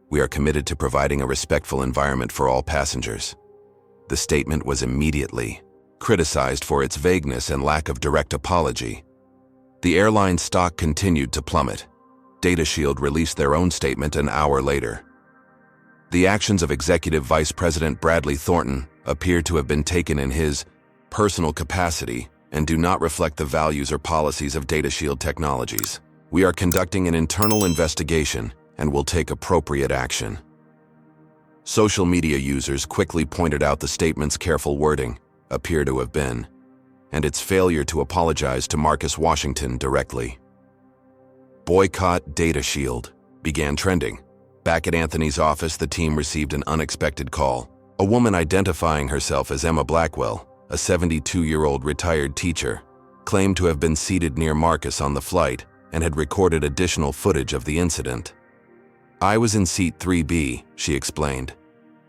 We are committed to providing a respectful environment for all passengers." The statement was immediately criticized for its vagueness and lack of direct apology. The airline stock continued to plummet. DataShield released their own statement an hour later. The actions of Executive Vice President Bradley Thornton appeared to have been taken in his personal capacity and do not reflect the values or policies of DataShield Technologies. We are conducting an internal investigation and will take appropriate action. Social media users quickly pointed out the statement's careful wording appear to have been, and its failure to apologize to Marcus Washington directly. Boycott DataShield began trending. Back at Anthony's office, the team received an unexpected call. A woman identifying herself as Emma Blackwell, a 72-year-old retired teacher, claimed to have been seated near Marcus on the flight and had recorded additional footage of the incident. "I was in seat 3B, she explained.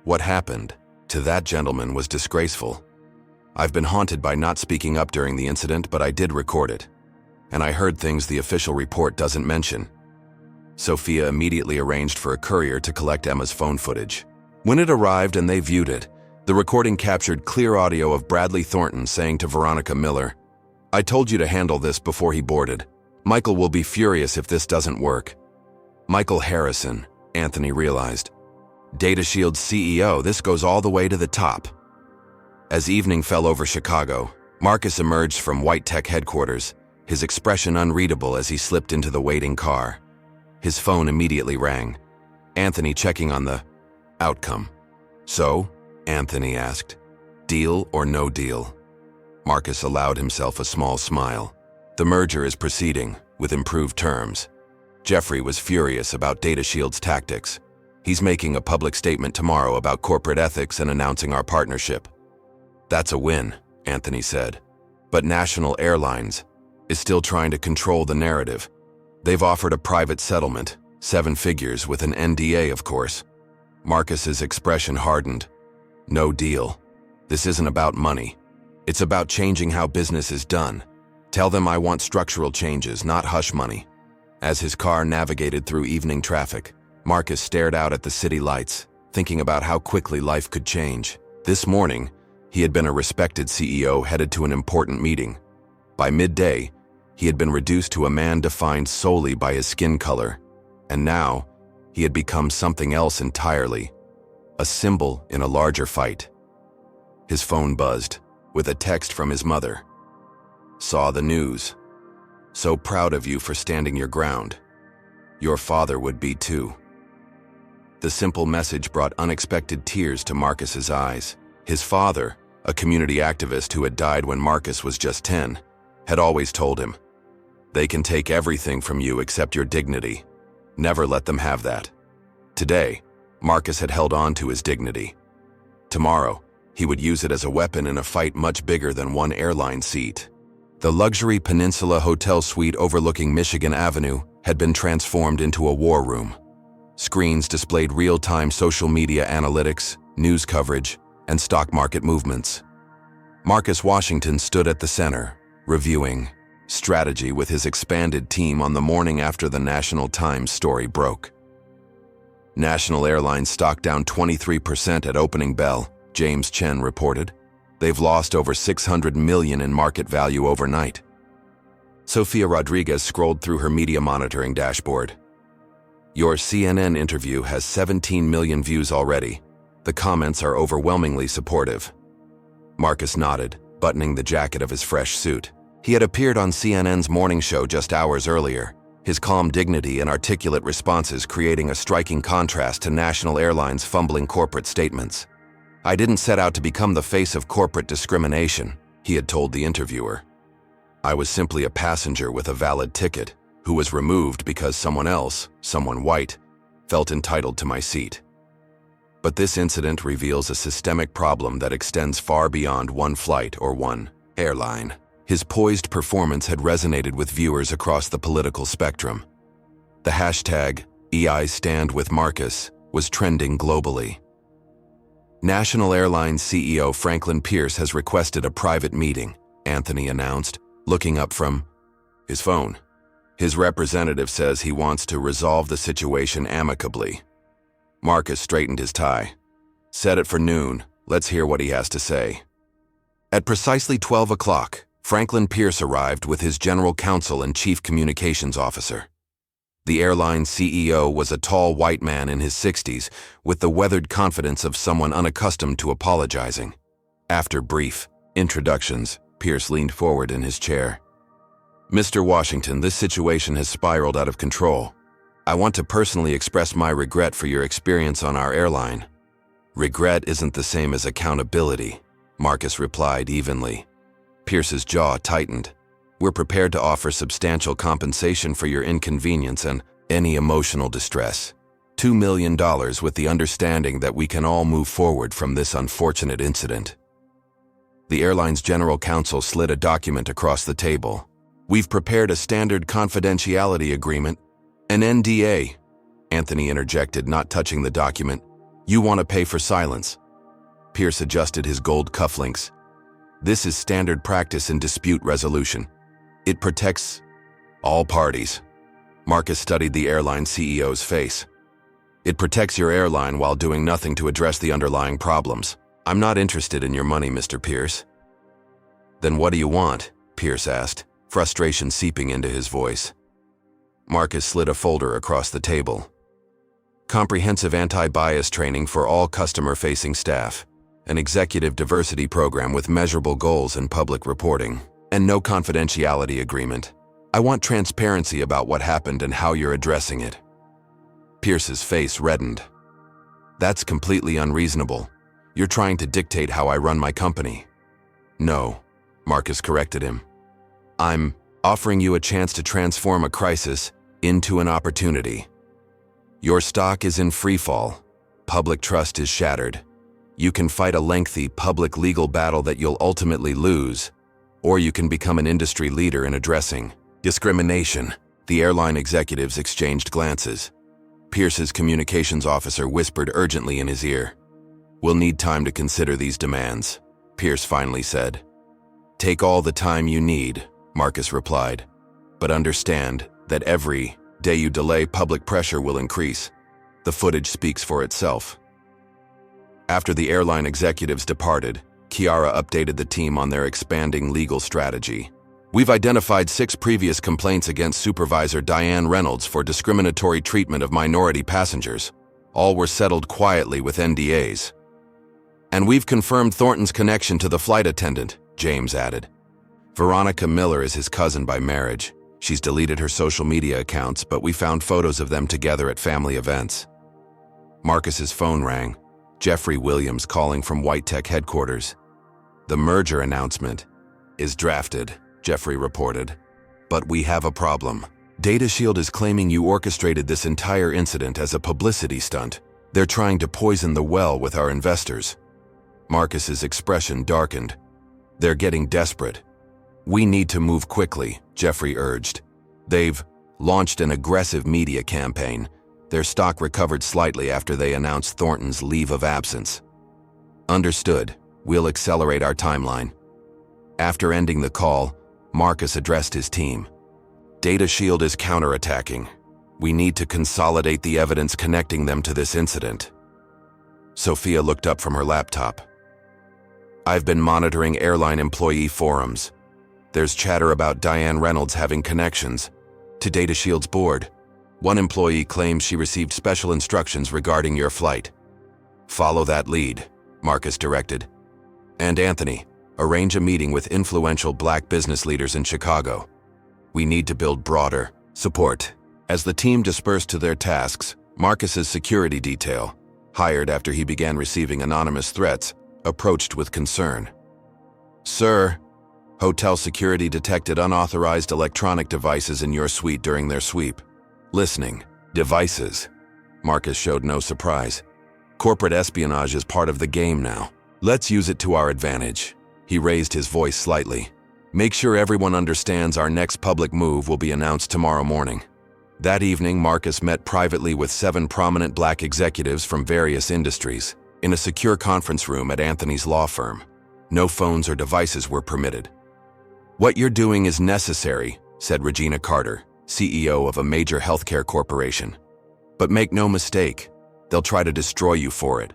"What happened to that gentleman was disgraceful. I've been haunted by not speaking up during the incident, but I did record it. And I heard things the official report doesn't mention." Sophia immediately arranged for a courier to collect Emma's phone footage. When it arrived and they viewed it, the recording captured clear audio of Bradley Thornton saying to Veronica Miller, "I told you to handle this before he boarded. Michael will be furious if this doesn't work." Michael Harrison, Anthony realized. DataShield's CEO, this goes all the way to the top. As evening fell over Chicago, Marcus emerged from White Tech headquarters, his expression unreadable as he slipped into the waiting car. His phone immediately rang. Anthony checking on the outcome. "So?" Anthony asked. "Deal or no deal?" Marcus allowed himself a small smile. "The merger is proceeding, with improved terms. Jeffrey was furious about DataShield's tactics. He's making a public statement tomorrow about corporate ethics and announcing our partnership." "That's a win," Anthony said. "But National Airlines is still trying to control the narrative. They've offered a private settlement, 7 figures with an NDA, of course." Marcus's expression hardened. "No deal. This isn't about money. It's about changing how business is done. Tell them I want structural changes, not hush money." As his car navigated through evening traffic, Marcus stared out at the city lights, thinking about how quickly life could change. This morning, he had been a respected CEO headed to an important meeting. By midday, he had been reduced to a man defined solely by his skin color, and now he had become something else entirely, a symbol in a larger fight. His phone buzzed, with a text from his mother. "Saw the news. So proud of you for standing your ground. Your father would be too." The simple message brought unexpected tears to Marcus's eyes. His father, a community activist who had died when Marcus was just 10, had always told him, "They can take everything from you except your dignity. Never let them have that." Today, Marcus had held on to his dignity. Tomorrow, he would use it as a weapon in a fight much bigger than one airline seat. The luxury Peninsula Hotel suite overlooking Michigan Avenue had been transformed into a war room. Screens displayed real-time social media analytics, news coverage, and stock market movements. Marcus Washington stood at the center, reviewing strategy with his expanded team on the morning after the National Times story broke. National Airlines stock down 23% at opening bell, James Chen reported. They've lost over $600 million in market value overnight. Sofia Rodriguez scrolled through her media monitoring dashboard. "Your CNN interview has 17 million views already. The comments are overwhelmingly supportive." Marcus nodded, buttoning the jacket of his fresh suit. He had appeared on CNN's morning show just hours earlier, his calm dignity and articulate responses creating a striking contrast to National Airlines' fumbling corporate statements. "I didn't set out to become the face of corporate discrimination," he had told the interviewer. "I was simply a passenger with a valid ticket who was removed because someone else, someone white, felt entitled to my seat." But this incident reveals a systemic problem that extends far beyond one flight or one airline. His poised performance had resonated with viewers across the political spectrum. The hashtag #EIStandWithMarcus was trending globally. National Airlines CEO Franklin Pierce has requested a private meeting, Anthony announced, looking up from his phone. His representative says he wants to resolve the situation amicably. Marcus straightened his tie. "Set it for noon. Let's hear what he has to say." At precisely 12 o'clock, Franklin Pierce arrived with his general counsel and chief communications officer. The airline CEO was a tall white man in his 60s, with the weathered confidence of someone unaccustomed to apologizing. After brief introductions, Pierce leaned forward in his chair. Mr. Washington, this situation has spiraled out of control. I want to personally express my regret for your experience on our airline. Regret isn't the same as accountability, Marcus replied evenly. Pierce's jaw tightened. We're prepared to offer substantial compensation for your inconvenience and any emotional distress. $2 million with the understanding that we can all move forward from this unfortunate incident. The airline's general counsel slid a document across the table. We've prepared a standard confidentiality agreement, an NDA. Anthony interjected, not touching the document. You want to pay for silence. Pierce adjusted his gold cufflinks. This is standard practice in dispute resolution. It protects all parties. Marcus studied the airline CEO's face. It protects your airline while doing nothing to address the underlying problems. I'm not interested in your money, Mr. Pierce. Then what do you want? Pierce asked, frustration seeping into his voice. Marcus slid a folder across the table. Comprehensive anti-bias training for all customer-facing staff, an executive diversity program with measurable goals and public reporting, and no confidentiality agreement. I want transparency about what happened and how you're addressing it. Pierce's face reddened. That's completely unreasonable. You're trying to dictate how I run my company. No, Marcus corrected him. I'm offering you a chance to transform a crisis into an opportunity. Your stock is in freefall. Public trust is shattered. You can fight a lengthy public legal battle that you'll ultimately lose, or you can become an industry leader in addressing discrimination. The airline executives exchanged glances. Pierce's communications officer whispered urgently in his ear. We'll need time to consider these demands, Pierce finally said. Take all the time you need, Marcus replied, but understand that every day you delay, public pressure will increase. The footage speaks for itself. After the airline executives departed, Kiara updated the team on their expanding legal strategy. We've identified 6 previous complaints against Supervisor Diane Reynolds for discriminatory treatment of minority passengers. All were settled quietly with NDAs. And we've confirmed Thornton's connection to the flight attendant, James added. Veronica Miller is his cousin by marriage. She's deleted her social media accounts, but we found photos of them together at family events. Marcus's phone rang. Jeffrey Williams calling from White Tech headquarters. The merger announcement is drafted, Jeffrey reported. But we have a problem. Data Shield is claiming you orchestrated this entire incident as a publicity stunt. They're trying to poison the well with our investors. Marcus's expression darkened. They're getting desperate. We need to move quickly, Jeffrey urged. They've launched an aggressive media campaign. Their stock recovered slightly after they announced Thornton's leave of absence. Understood. We'll accelerate our timeline. After ending the call, Marcus addressed his team. Data Shield is counterattacking. We need to consolidate the evidence connecting them to this incident. Sophia looked up from her laptop. I've been monitoring airline employee forums. There's chatter about Diane Reynolds having connections to Data Shield's board. One employee claims she received special instructions regarding your flight. Follow that lead, Marcus directed. And Anthony, arrange a meeting with influential Black business leaders in Chicago. We need to build broader support. As the team dispersed to their tasks, Marcus's security detail, hired after he began receiving anonymous threats, approached with concern. Sir, hotel security detected unauthorized electronic devices in your suite during their sweep. Listening. Devices. Marcus showed no surprise. Corporate espionage is part of the game now. Let's use it to our advantage. He raised his voice slightly. Make sure everyone understands our next public move will be announced tomorrow morning. That evening, Marcus met privately with 7 prominent Black executives from various industries in a secure conference room at Anthony's law firm. No phones or devices were permitted. What you're doing is necessary, said Regina Carter, CEO of a major healthcare corporation. But make no mistake, they'll try to destroy you for it.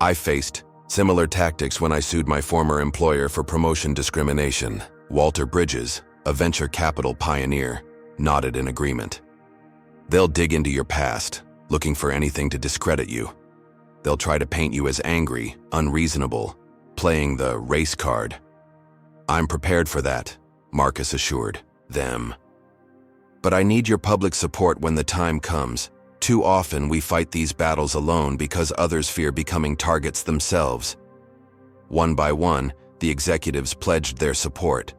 I faced similar tactics when I sued my former employer for promotion discrimination. Walter Bridges, a venture capital pioneer, nodded in agreement. They'll dig into your past, looking for anything to discredit you. They'll try to paint you as angry, unreasonable, playing the race card. I'm prepared for that, Marcus assured them. But I need your public support when the time comes. Too often we fight these battles alone because others fear becoming targets themselves. One by one, the executives pledged their support.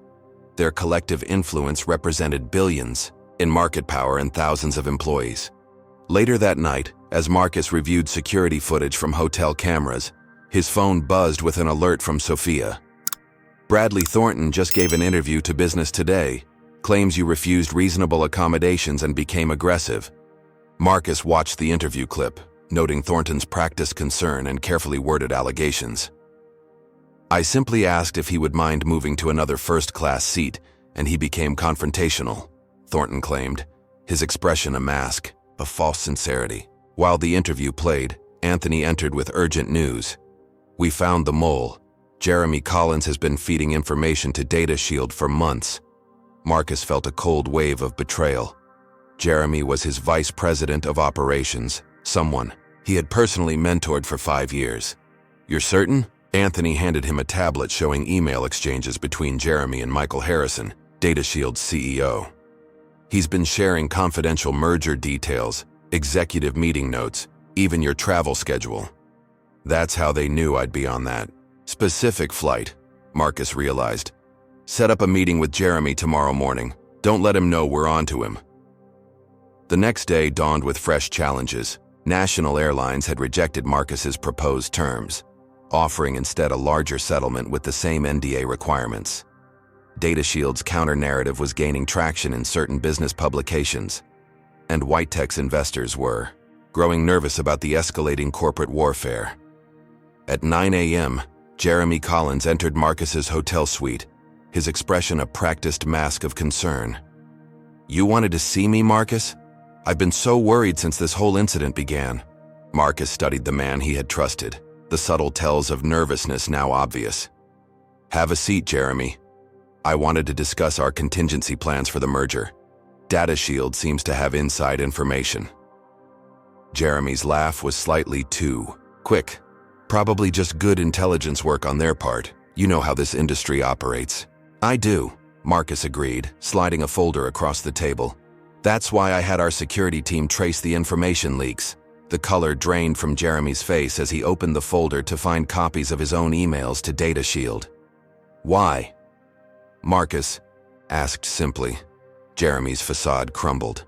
Their collective influence represented billions in market power and thousands of employees. Later that night, as Marcus reviewed security footage from hotel cameras, his phone buzzed with an alert from Sophia. Bradley Thornton just gave an interview to Business Today, claims you refused reasonable accommodations and became aggressive. Marcus watched the interview clip, noting Thornton's practiced concern and carefully worded allegations. I simply asked if he would mind moving to another first-class seat, and he became confrontational, Thornton claimed, his expression a mask of false sincerity. While the interview played, Anthony entered with urgent news. We found the mole. Jeremy Collins has been feeding information to Data Shield for months. Marcus felt a cold wave of betrayal. Jeremy was his vice president of operations, someone he had personally mentored for 5 years. You're certain? Anthony handed him a tablet showing email exchanges between Jeremy and Michael Harrison, Data Shield's CEO. He's been sharing confidential merger details, executive meeting notes, even your travel schedule. That's how they knew I'd be on that specific flight, Marcus realized. Set up a meeting with Jeremy tomorrow morning. Don't let him know we're on to him. The next day dawned with fresh challenges. National Airlines had rejected Marcus's proposed terms, offering instead a larger settlement with the same NDA requirements. Data Shield's counter-narrative was gaining traction in certain business publications, and Whitetech's investors were growing nervous about the escalating corporate warfare. At 9 a.m., Jeremy Collins entered Marcus's hotel suite, his expression a practiced mask of concern. You wanted to see me, Marcus? I've been so worried since this whole incident began. Marcus studied the man he had trusted, the subtle tells of nervousness now obvious. Have a seat, Jeremy. I wanted to discuss our contingency plans for the merger. Data Shield seems to have inside information. Jeremy's laugh was slightly too quick. Probably just good intelligence work on their part. You know how this industry operates. I do, Marcus agreed, sliding a folder across the table. That's why I had our security team trace the information leaks. The color drained from Jeremy's face as he opened the folder to find copies of his own emails to Data Shield. Why? Marcus asked simply. Jeremy's facade crumbled.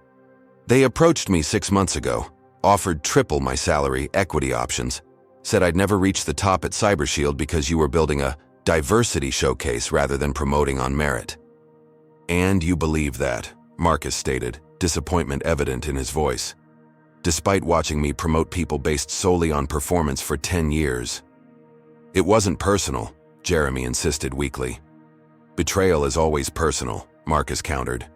They approached me 6 months ago, offered triple my salary, equity options, said I'd never reach the top at CyberShield because you were building a diversity showcase rather than promoting on merit. And you believe that, Marcus stated, disappointment evident in his voice. Despite watching me promote people based solely on performance for 10 years. It wasn't personal, Jeremy insisted weakly. Betrayal is always personal, Marcus countered.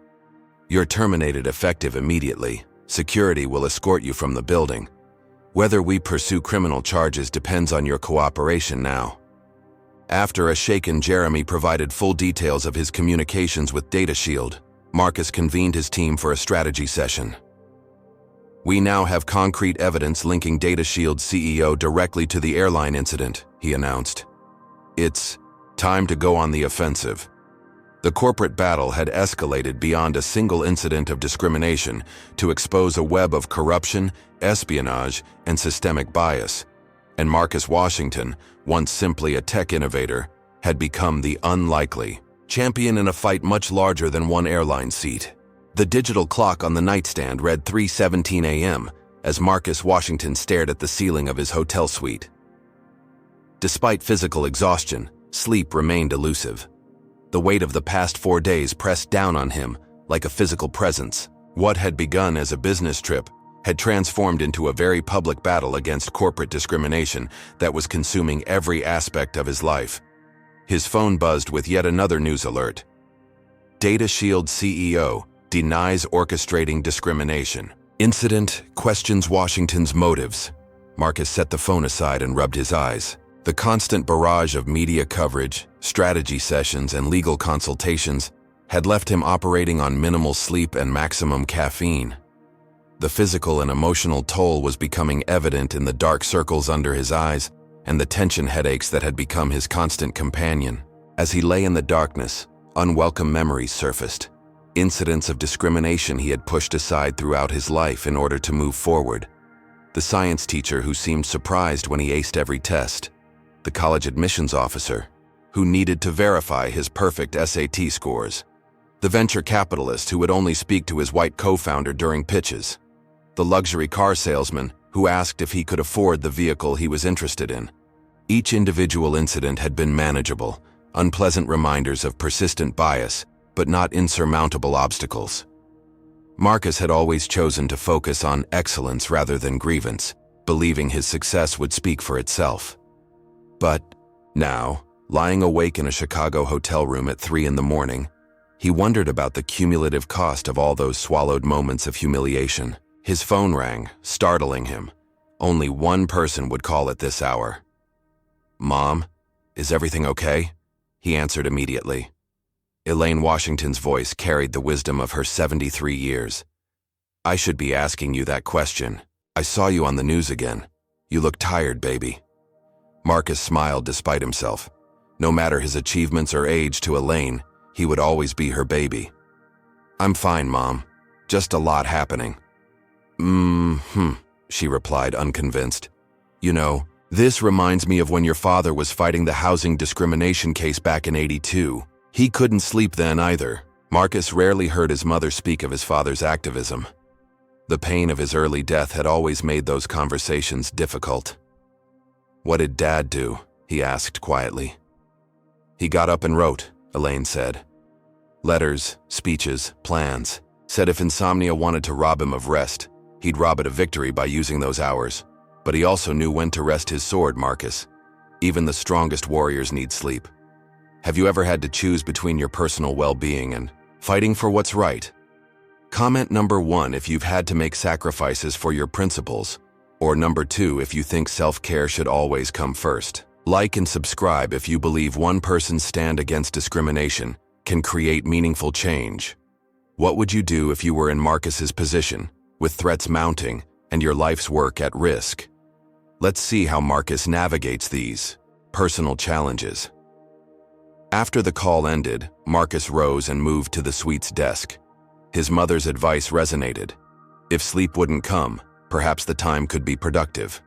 You're terminated effective immediately. Security will escort you from the building. Whether we pursue criminal charges depends on your cooperation now. After a shaken Jeremy provided full details of his communications with Data Shield, Marcus convened his team for a strategy session. We now have concrete evidence linking Data Shield's CEO directly to the airline incident, he announced. It's time to go on the offensive. The corporate battle had escalated beyond a single incident of discrimination to expose a web of corruption, espionage, and systemic bias. And Marcus Washington, once simply a tech innovator, had become the unlikely champion in a fight much larger than one airline seat. The digital clock on the nightstand read 3:17 a.m. as Marcus Washington stared at the ceiling of his hotel suite. Despite physical exhaustion, sleep remained elusive. The weight of the past 4 days pressed down on him like a physical presence. What had begun as a business trip had transformed into a very public battle against corporate discrimination that was consuming every aspect of his life. His phone buzzed with yet another news alert. Data Shield CEO denies orchestrating discrimination. Incident questions Washington's motives. Marcus set the phone aside and rubbed his eyes. The constant barrage of media coverage, strategy sessions, and legal consultations had left him operating on minimal sleep and maximum caffeine. The physical and emotional toll was becoming evident in the dark circles under his eyes and the tension headaches that had become his constant companion. As he lay in the darkness, unwelcome memories surfaced. Incidents of discrimination he had pushed aside throughout his life in order to move forward. The science teacher who seemed surprised when he aced every test. The college admissions officer who needed to verify his perfect SAT scores. The venture capitalist who would only speak to his white co-founder during pitches. The luxury car salesman who asked if he could afford the vehicle he was interested in. Each individual incident had been manageable, unpleasant reminders of persistent bias, but not insurmountable obstacles. Marcus had always chosen to focus on excellence rather than grievance, believing his success would speak for itself. But now, lying awake in a Chicago hotel room at 3 a.m, he wondered about the cumulative cost of all those swallowed moments of humiliation. His phone rang, startling him. Only one person would call at this hour. "Mom, is everything okay?" he answered immediately. Elaine Washington's voice carried the wisdom of her 73 years. "I should be asking you that question. I saw you on the news again. You look tired, baby." Marcus smiled despite himself. No matter his achievements or age to Elaine, he would always be her baby. "I'm fine, Mom. Just a lot happening." She replied, unconvinced. "You know, this reminds me of when your father was fighting the housing discrimination case back in '82. He couldn't sleep then either." Marcus rarely heard his mother speak of his father's activism. The pain of his early death had always made those conversations difficult. "What did Dad do?" he asked quietly. "He got up and wrote," Elaine said. "Letters, speeches, plans. Said if insomnia wanted to rob him of rest, he'd rob it of victory by using those hours. But he also knew when to rest his sword, Marcus. Even the strongest warriors need sleep. Have you ever had to choose between your personal well-being and fighting for what's right? Comment number 1 if you've had to make sacrifices for your principles, or number 2 if you think self-care should always come first. Like and subscribe if you believe one person's stand against discrimination can create meaningful change. What would you do if you were in Marcus's position, with threats mounting and your life's work at risk? Let's see how Marcus navigates these personal challenges. After the call ended, Marcus rose and moved to the suite's desk. His mother's advice resonated. If sleep wouldn't come, perhaps the time could be productive.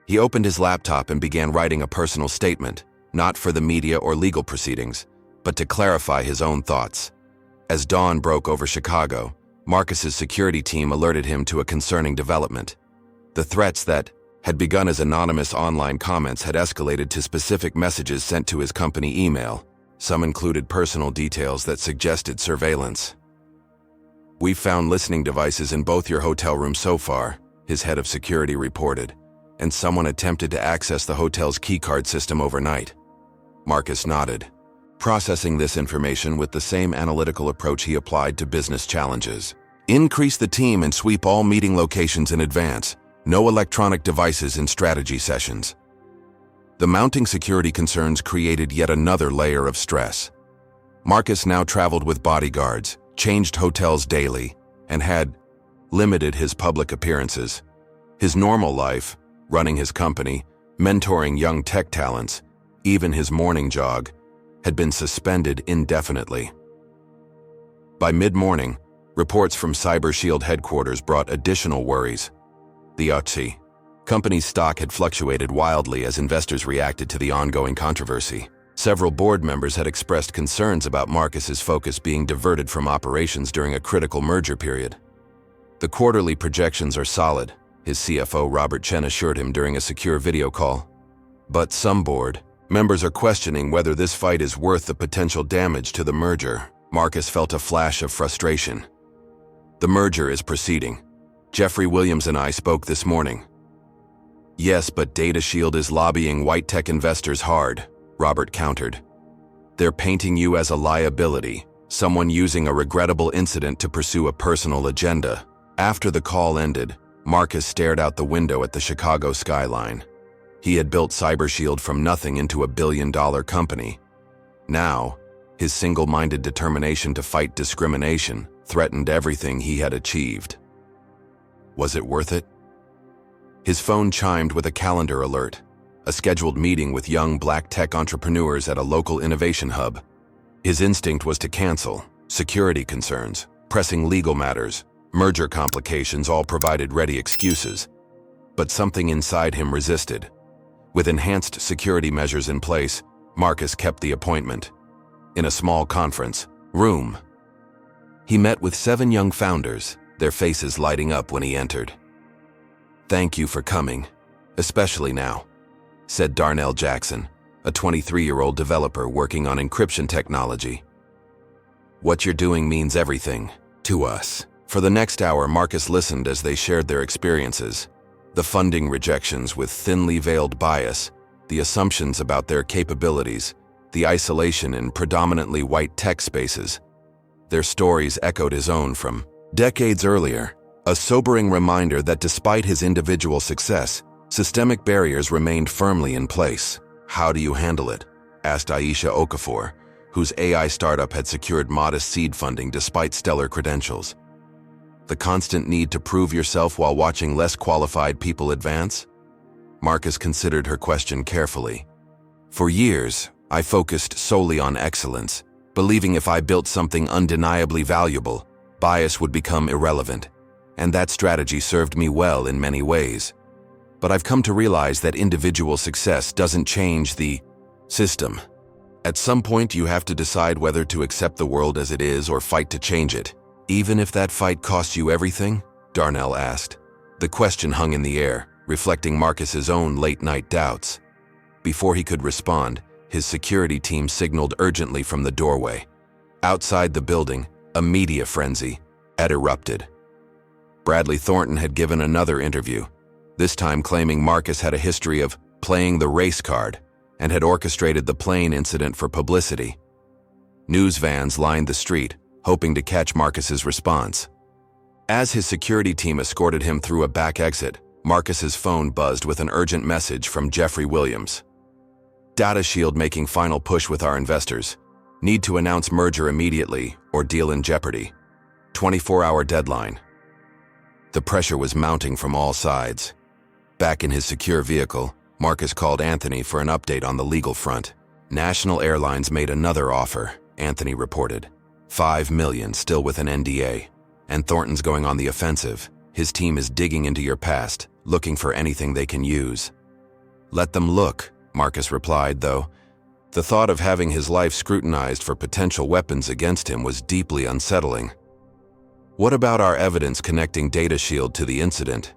He opened his laptop and began writing a personal statement, not for the media or legal proceedings, but to clarify his own thoughts. As dawn broke over Chicago, Marcus's security team alerted him to a concerning development. The threats that had begun as anonymous online comments had escalated to specific messages sent to his company email. Some included personal details that suggested surveillance. "We've found listening devices in both your hotel rooms so far," his head of security reported, "and someone attempted to access the hotel's keycard system overnight." Marcus nodded, processing this information with the same analytical approach he applied to business challenges. "Increase the team and sweep all meeting locations in advance. No electronic devices in strategy sessions." The mounting security concerns created yet another layer of stress. Marcus now traveled with bodyguards, changed hotels daily, and had limited his public appearances. His normal life, running his company, mentoring young tech talents, even his morning jog, had been suspended indefinitely. By mid-morning, reports from Cyber Shield headquarters brought additional worries. The Utsi company's stock had fluctuated wildly as investors reacted to the ongoing controversy. Several board members had expressed concerns about Marcus's focus being diverted from operations during a critical merger period. "The quarterly projections are solid," his CFO Robert Chen assured him during a secure video call. "But some board members are questioning whether this fight is worth the potential damage to the merger." Marcus felt a flash of frustration. "The merger is proceeding. Jeffrey Williams and I spoke this morning." "Yes, but Data Shield is lobbying white tech investors hard," Robert countered. "They're painting you as a liability, someone using a regrettable incident to pursue a personal agenda." After the call ended, Marcus stared out the window at the Chicago skyline. He had built Cyber Shield from nothing into a billion-dollar company. Now, his single-minded determination to fight discrimination threatened everything he had achieved. Was it worth it? His phone chimed with a calendar alert. a scheduled meeting with young black tech entrepreneurs at a local innovation hub. His instinct was to cancel. Security concerns, pressing legal matters, merger complications all provided ready excuses. But something inside him resisted. With enhanced security measures in place, Marcus kept the appointment. In a small conference room, he met with 7 young founders, their faces lighting up when he entered. "Thank you for coming, especially now," said Darnell Jackson, a 23-year-old developer working on encryption technology. "What you're doing means everything to us." For the next hour, Marcus listened as they shared their experiences. The funding rejections with thinly veiled bias, the assumptions about their capabilities, the isolation in predominantly white tech spaces. Their stories echoed his own from decades earlier, a sobering reminder that despite his individual success, systemic barriers remained firmly in place. "How do you handle it?" asked Aisha Okafor, whose AI startup had secured modest seed funding despite stellar credentials. "The constant need to prove yourself while watching less qualified people advance?" Marcus considered her question carefully. "For years, I focused solely on excellence, believing if I built something undeniably valuable, bias would become irrelevant. And that strategy served me well in many ways. But I've come to realize that individual success doesn't change the system. At some point, you have to decide whether to accept the world as it is or fight to change it. Even if that fight costs you everything?" Darnell asked. The question hung in the air, reflecting Marcus's own late-night doubts. Before he could respond, his security team signaled urgently from the doorway. Outside the building, a media frenzy had erupted. Bradley Thornton had given another interview, this time claiming Marcus had a history of playing the race card and had orchestrated the plane incident for publicity. News vans lined the street, hoping to catch Marcus's response. As his security team escorted him through a back exit, Marcus's phone buzzed with an urgent message from Jeffrey Williams. "Data Shield making final push with our investors. Need to announce merger immediately or deal in jeopardy. 24-hour deadline." The pressure was mounting from all sides. Back in his secure vehicle, Marcus called Anthony for an update on the legal front. "National Airlines made another offer," Anthony reported. $5 million, still with an NDA. "And Thornton's going on the offensive. His team is digging into your past, looking for anything they can use." "Let them look," Marcus replied, though. The thought of having his life scrutinized for potential weapons against him was deeply unsettling. "What about our evidence connecting Data Shield to the incident?"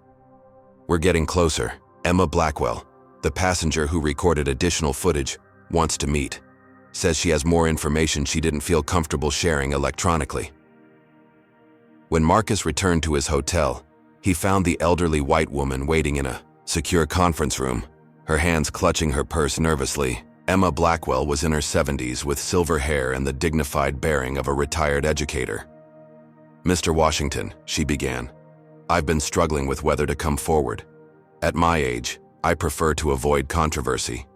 "We're getting closer. Emma Blackwell, the passenger who recorded additional footage, wants to meet. Says she has more information she didn't feel comfortable sharing electronically." When Marcus returned to his hotel, he found the elderly white woman waiting in a secure conference room, her hands clutching her purse nervously. Emma Blackwell was in her 70s with silver hair and the dignified bearing of a retired educator. "Mr. Washington," she began, "I've been struggling with whether to come forward. At my age, I prefer to avoid controversy."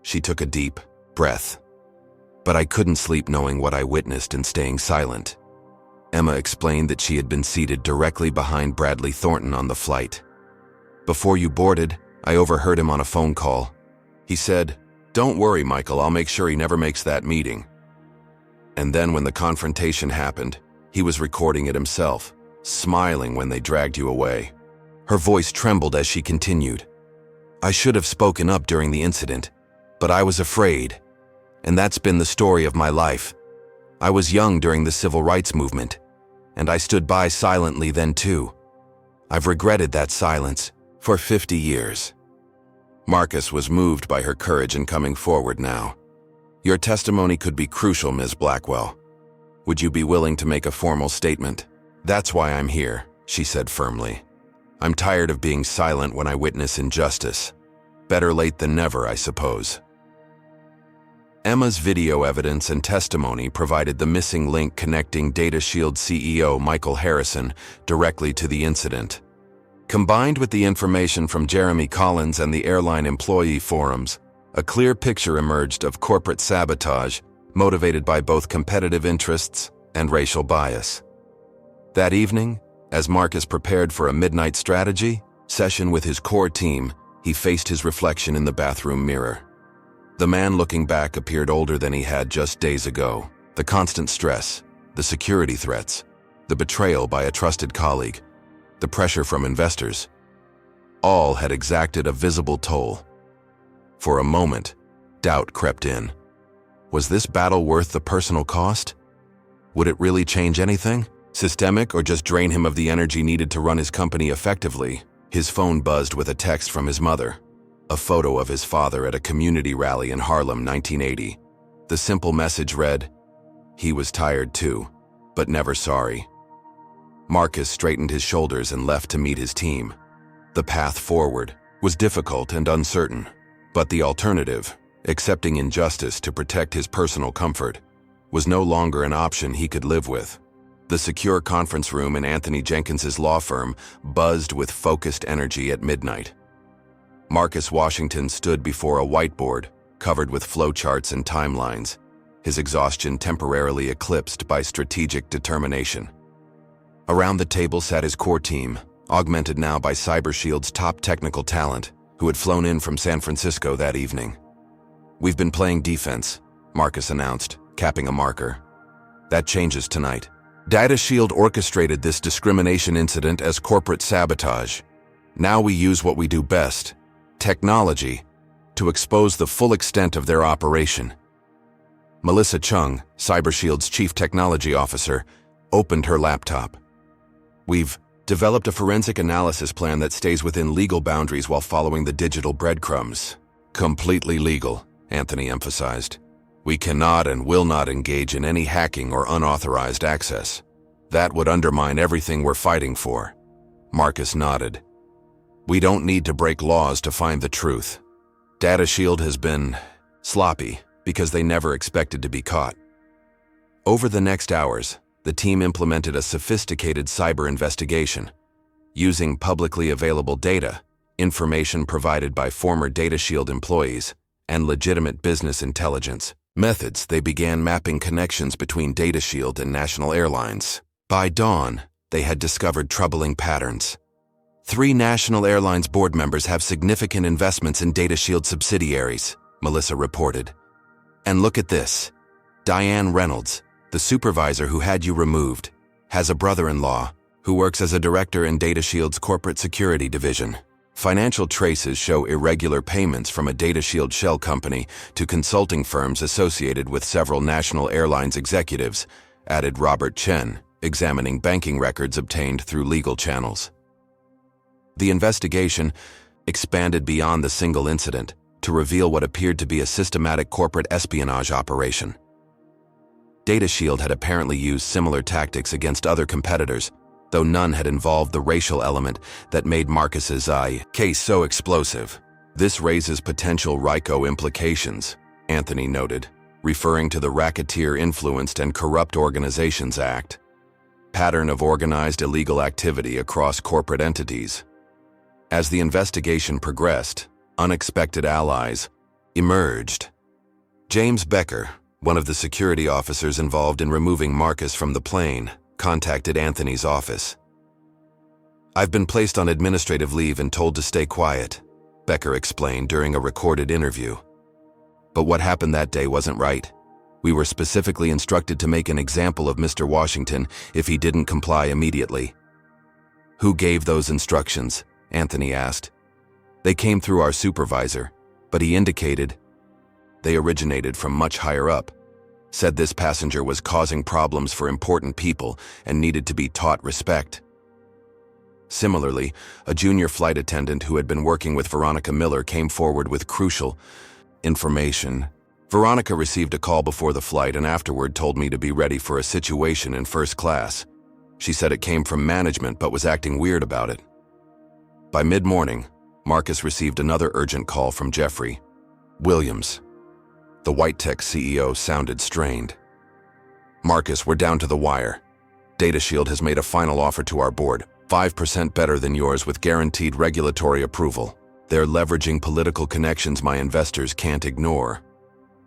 She took a deep breath. "But I couldn't sleep knowing what I witnessed and staying silent." Emma explained that she had been seated directly behind Bradley Thornton on the flight. "Before you boarded, I overheard him on a phone call. He said, 'Don't worry, Michael, I'll make sure he never makes that meeting.' And then when the confrontation happened, he was recording it himself, smiling when they dragged you away." Her voice trembled as she continued. "I should have spoken up during the incident, but I was afraid. And that's been the story of my life. I was young during the civil rights movement, and I stood by silently then too. I've regretted that silence for 50 years. Marcus was moved by her courage in coming forward now. "Your testimony could be crucial, Ms. Blackwell. Would you be willing to make a formal statement?" "That's why I'm here," she said firmly. "I'm tired of being silent when I witness injustice. Better late than never, I suppose." Emma's video evidence and testimony provided the missing link connecting Data Shield CEO Michael Harrison directly to the incident. Combined with the information from Jeremy Collins and the airline employee forums, a clear picture emerged of corporate sabotage motivated by both competitive interests and racial bias. That evening, as Marcus prepared for a midnight strategy session with his core team, He faced his reflection in the bathroom mirror. The man looking back appeared older than he had just days ago. The constant stress, the security threats, the betrayal by a trusted colleague, the pressure from investors, all had exacted a visible toll. For a moment, doubt crept in. Was this battle worth the personal cost? Would it really change anything? Systemic, or just drain him of the energy needed to run his company effectively? His phone buzzed with a text from his mother, a photo of his father at a community rally in Harlem, 1980. The simple message read, "He was tired too, but never sorry." Marcus straightened his shoulders and left to meet his team. The path forward was difficult and uncertain, but the alternative, accepting injustice to protect his personal comfort, was no longer an option he could live with. The secure conference room in Anthony Jenkins's law firm buzzed with focused energy at midnight. Marcus Washington stood before a whiteboard covered with flowcharts and timelines, his exhaustion temporarily eclipsed by strategic determination. Around the table sat his core team, augmented now by CyberShield's top technical talent, who had flown in from San Francisco that evening. "We've been playing defense," Marcus announced, capping a marker. "That changes tonight. DataShield orchestrated this discrimination incident as corporate sabotage. Now we use what we do best, technology, to expose the full extent of their operation." Melissa Chung, CyberShield's chief technology officer, opened her laptop. "We've developed a forensic analysis plan that stays within legal boundaries while following the digital breadcrumbs." "Completely legal," Anthony emphasized. "We cannot and will not engage in any hacking or unauthorized access. That would undermine everything we're fighting for." Marcus nodded. "We don't need to break laws to find the truth. DataShield has been sloppy because they never expected to be caught." Over the next hours, the team implemented a sophisticated cyber investigation. Using publicly available data, information provided by former DataShield employees, and legitimate business intelligence methods, they began mapping connections between DataShield and national airlines. By dawn, they had discovered troubling patterns. 3 national airlines board members have significant investments in DataShield subsidiaries, Melissa reported. "And look at this. Diane Reynolds, the supervisor who had you removed, has a brother-in-law who works as a director in DataShield's corporate security division. Financial traces show irregular payments from a DataShield shell company to consulting firms associated with several national airlines executives," added Robert Chen, examining banking records obtained through legal channels. The investigation expanded beyond the single incident to reveal what appeared to be a systematic corporate espionage operation. DataShield had apparently used similar tactics against other competitors, though none had involved the racial element that made Marcus's case so explosive. "This raises potential RICO implications," Anthony noted, referring to the Racketeer Influenced and Corrupt Organizations Act, pattern of organized illegal activity across corporate entities. As the investigation progressed, unexpected allies emerged. James Becker, one of the security officers involved in removing Marcus from the plane, contacted Anthony's office. "I've been placed on administrative leave and told to stay quiet," Becker explained during a recorded interview. "But what happened that day wasn't right. We were specifically instructed to make an example of Mr. Washington if he didn't comply immediately." "Who gave those instructions?" Anthony asked. "They came through our supervisor, but he indicated they originated from much higher up. Said this passenger was causing problems for important people and needed to be taught respect." Similarly, a junior flight attendant who had been working with Veronica Miller came forward with crucial information. "Veronica received a call before the flight and afterward told me to be ready for a situation in first class. She said it came from management but was acting weird about it." By mid-morning, Marcus received another urgent call from Jeffrey Williams. The White Tech CEO sounded strained. "Marcus, we're down to the wire. DataShield has made a final offer to our board, 5% better than yours with guaranteed regulatory approval. They're leveraging political connections my investors can't ignore."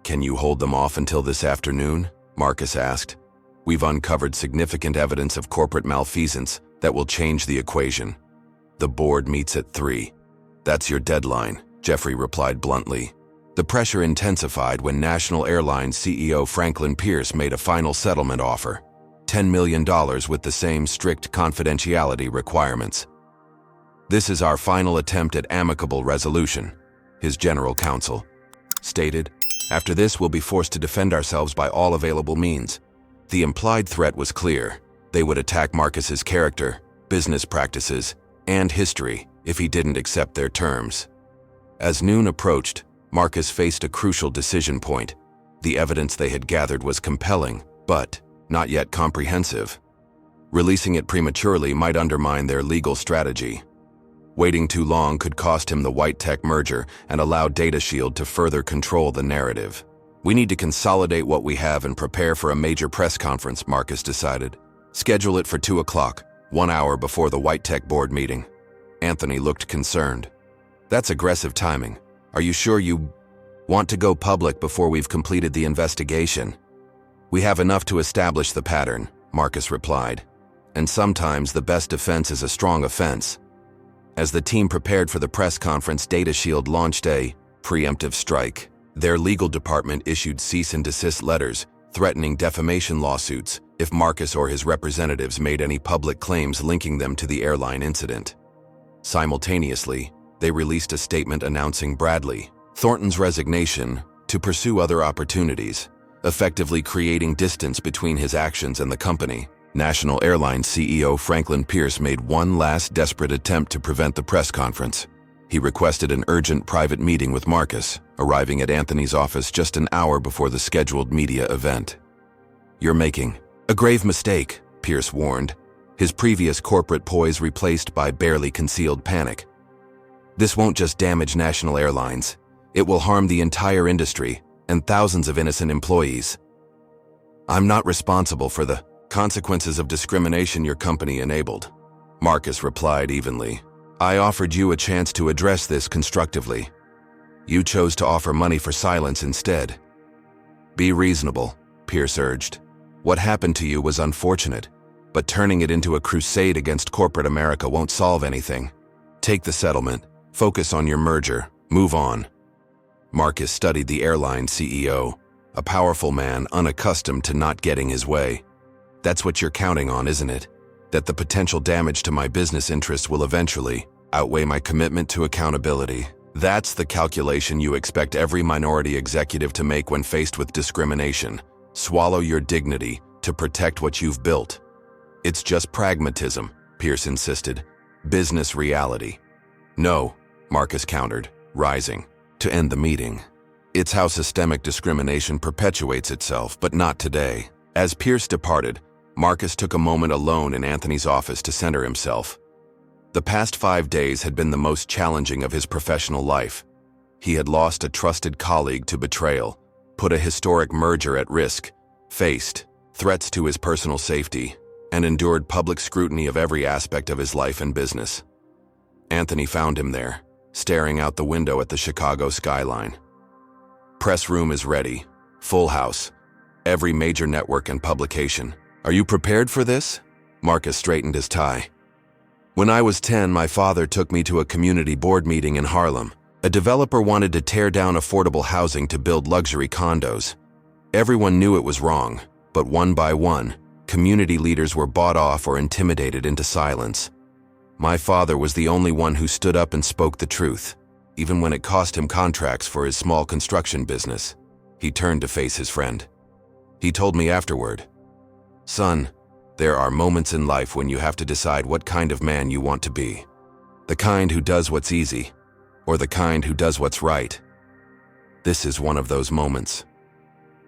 "Can you hold them off until this afternoon?" Marcus asked. "We've uncovered significant evidence of corporate malfeasance that will change the equation. The board meets at 3. "That's your deadline," Jeffrey replied bluntly. The pressure intensified when National Airlines CEO Franklin Pierce made a final settlement offer, $10 million with the same strict confidentiality requirements. "This is our final attempt at amicable resolution," his general counsel stated. "After this, we'll be forced to defend ourselves by all available means." The implied threat was clear. They would attack Marcus's character, business practices, and history if he didn't accept their terms. As noon approached, Marcus faced a crucial decision point. The evidence they had gathered was compelling, but not yet comprehensive. Releasing it prematurely might undermine their legal strategy. Waiting too long could cost him the White Tech merger and allow DataShield to further control the narrative. "We need to consolidate what we have and prepare for a major press conference," Marcus decided. "Schedule it for 2 o'clock, 1 hour before the White Tech board meeting." Anthony looked concerned. "That's aggressive timing. Are you sure you want to go public before we've completed the investigation?" "We have enough to establish the pattern," Marcus replied. "And sometimes the best defense is a strong offense." As the team prepared for the press conference, DataShield launched a preemptive strike. Their legal department issued cease and desist letters, threatening defamation lawsuits if Marcus or his representatives made any public claims linking them to the airline incident. Simultaneously, they released a statement announcing Bradley Thornton's resignation to pursue other opportunities, effectively creating distance between his actions and the company. National Airlines CEO Franklin Pierce made one last desperate attempt to prevent the press conference. He requested an urgent private meeting with Marcus, arriving at Anthony's office just an hour before the scheduled media event. "You're making a grave mistake," Pierce warned, his previous corporate poise replaced by barely concealed panic. "This won't just damage National Airlines. It will harm the entire industry and thousands of innocent employees. I'm not responsible for the consequences of discrimination your company enabled," Marcus replied evenly. "I offered you a chance to address this constructively. You chose to offer money for silence instead." "Be reasonable," Pierce urged. "What happened to you was unfortunate, but turning it into a crusade against corporate America won't solve anything. Take the settlement, focus on your merger, move on." Marcus studied the airline CEO, a powerful man unaccustomed to not getting his way. "That's what you're counting on, isn't it? That the potential damage to my business interests will eventually outweigh my commitment to accountability. That's the calculation you expect every minority executive to make when faced with discrimination. Swallow your dignity to protect what you've built." "It's just pragmatism," Pierce insisted. "Business reality." "No," Marcus countered, rising to end the meeting. "It's how systemic discrimination perpetuates itself, but not today." As Pierce departed, Marcus took a moment alone in Anthony's office to center himself. The past 5 days had been the most challenging of his professional life. He had lost a trusted colleague to betrayal, put a historic merger at risk, faced threats to his personal safety, and endured public scrutiny of every aspect of his life and business. Anthony found him there, staring out the window at the Chicago skyline. "Press room is ready. Full house. Every major network and publication. Are you prepared for this?" Marcus straightened his tie. "When I was 10, my father took me to a community board meeting in Harlem. A developer wanted to tear down affordable housing to build luxury condos. Everyone knew it was wrong, but one by one, community leaders were bought off or intimidated into silence. My father was the only one who stood up and spoke the truth, even when it cost him contracts for his small construction business." He turned to face his friend. He told me afterward, "Son, there are moments in life when you have to decide what kind of man you want to be. The kind who does what's easy, or the kind who does what's right. This is one of those moments."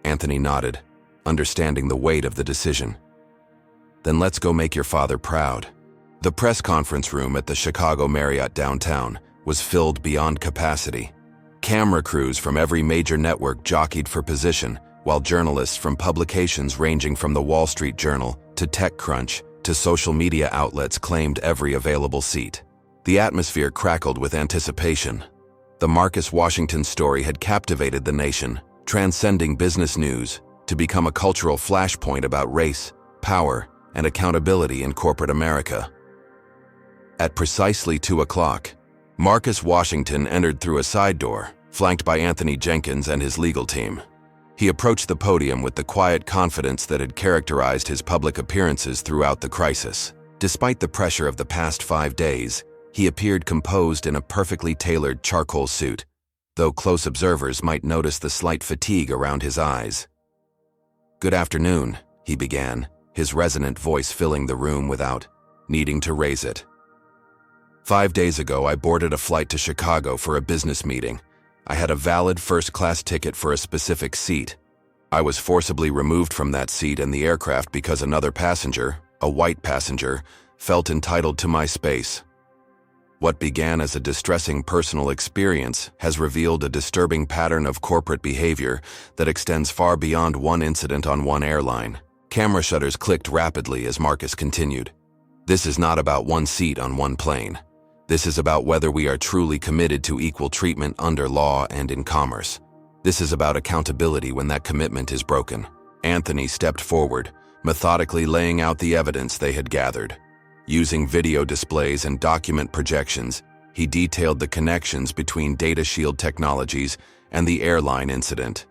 Anthony nodded, understanding the weight of the decision. "Then let's go make your father proud." The press conference room at the Chicago Marriott downtown was filled beyond capacity. Camera crews from every major network jockeyed for position, while journalists from publications ranging from the Wall Street Journal to TechCrunch to social media outlets claimed every available seat. The atmosphere crackled with anticipation. The Marcus Washington story had captivated the nation, transcending business news to become a cultural flashpoint about race, power, and accountability in corporate America. At precisely 2 o'clock, Marcus Washington entered through a side door, flanked by Anthony Jenkins and his legal team. He approached the podium with the quiet confidence that had characterized his public appearances throughout the crisis. Despite the pressure of the past 5 days, he appeared composed in a perfectly tailored charcoal suit, though close observers might notice the slight fatigue around his eyes. "Good afternoon," he began, his resonant voice filling the room without needing to raise it. "5 days ago, I boarded a flight to Chicago for a business meeting. I had a valid first-class ticket for a specific seat. I was forcibly removed from that seat in the aircraft because another passenger, a white passenger, felt entitled to my space. What began as a distressing personal experience has revealed a disturbing pattern of corporate behavior that extends far beyond one incident on one airline." Camera shutters clicked rapidly as Marcus continued. "This is not about one seat on one plane. This is about whether we are truly committed to equal treatment under law and in commerce. This is about accountability when that commitment is broken." Anthony stepped forward, methodically laying out the evidence they had gathered. Using video displays and document projections, he detailed the connections between DataShield Technologies and the airline incident.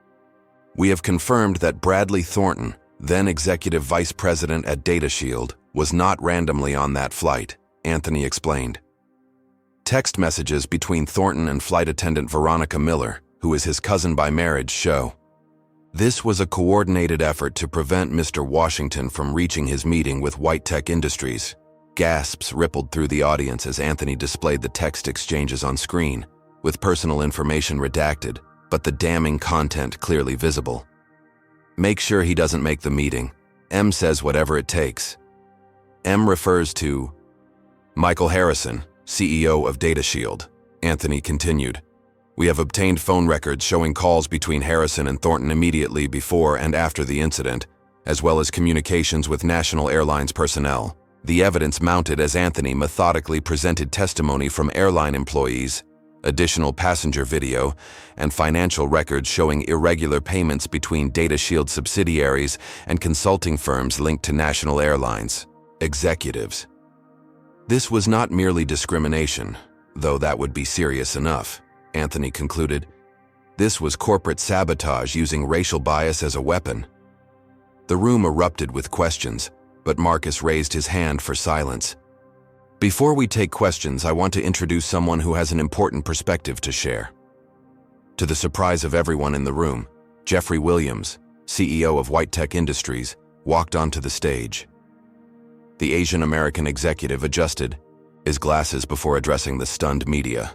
"We have confirmed that Bradley Thornton, then Executive Vice President at DataShield, was not randomly on that flight," Anthony explained. Text messages between Thornton and flight attendant Veronica Miller, who is his cousin by marriage, show. This was a coordinated effort to prevent Mr. Washington from reaching his meeting with White Tech Industries. Gasps rippled through the audience as Anthony displayed the text exchanges on screen, with personal information redacted, but the damning content clearly visible. "Make sure he doesn't make the meeting. M says whatever it takes." M refers to Michael Harrison, CEO of DataShield. Anthony continued. "We have obtained phone records showing calls between Harrison and Thornton immediately before and after the incident, as well as communications with National Airlines personnel." The evidence mounted as Anthony methodically presented testimony from airline employees, additional passenger video, and financial records showing irregular payments between DataShield subsidiaries and consulting firms linked to National Airlines executives. This was not merely discrimination, though that would be serious enough, Anthony concluded. This was corporate sabotage using racial bias as a weapon. The room erupted with questions, but Marcus raised his hand for silence. "Before we take questions, I want to introduce someone who has an important perspective to share." To the surprise of everyone in the room, Jeffrey Williams, CEO of White Tech Industries, walked onto the stage. The Asian American executive adjusted his glasses before addressing the stunned media.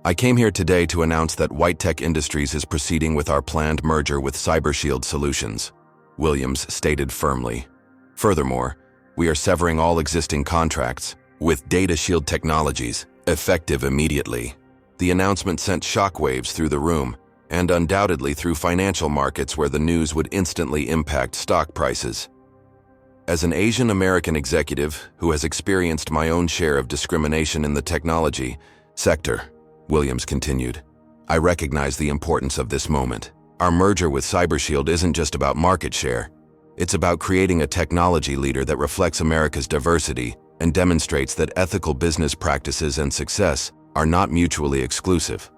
"I came here today to announce that White Tech Industries is proceeding with our planned merger with CyberShield Solutions," Williams stated firmly. "Furthermore, we are severing all existing contracts with DataShield Technologies, effective immediately." The announcement sent shockwaves through the room, and undoubtedly through financial markets where the news would instantly impact stock prices. "As an Asian American executive who has experienced my own share of discrimination in the technology sector," Williams continued, "I recognize the importance of this moment. Our merger with CyberShield isn't just about market share. It's about creating a technology leader that reflects America's diversity and demonstrates that ethical business practices and success are not mutually exclusive."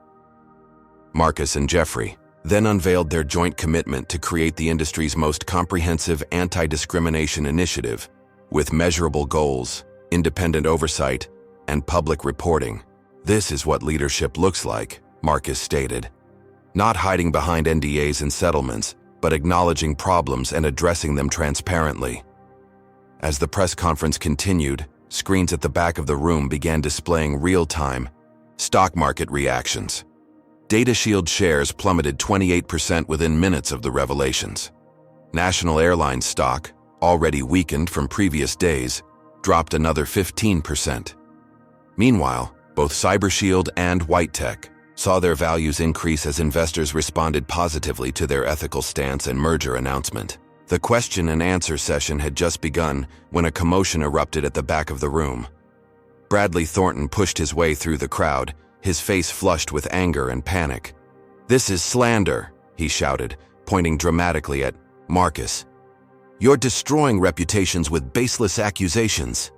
Marcus and Jeffrey then unveiled their joint commitment to create the industry's most comprehensive anti-discrimination initiative, with measurable goals, independent oversight, and public reporting. "This is what leadership looks like," Marcus stated. "Not hiding behind NDAs and settlements, but acknowledging problems and addressing them transparently." As the press conference continued, screens at the back of the room began displaying real-time stock market reactions. DataShield shares plummeted 28% within minutes of the revelations. National Airlines stock, already weakened from previous days, dropped another 15%. Meanwhile, both CyberShield and White Tech saw their values increase as investors responded positively to their ethical stance and merger announcement. The question and answer session had just begun when a commotion erupted at the back of the room. Bradley Thornton pushed his way through the crowd, his face flushed with anger and panic. "This is slander," he shouted, pointing dramatically at Marcus. "You're destroying reputations with baseless accusations."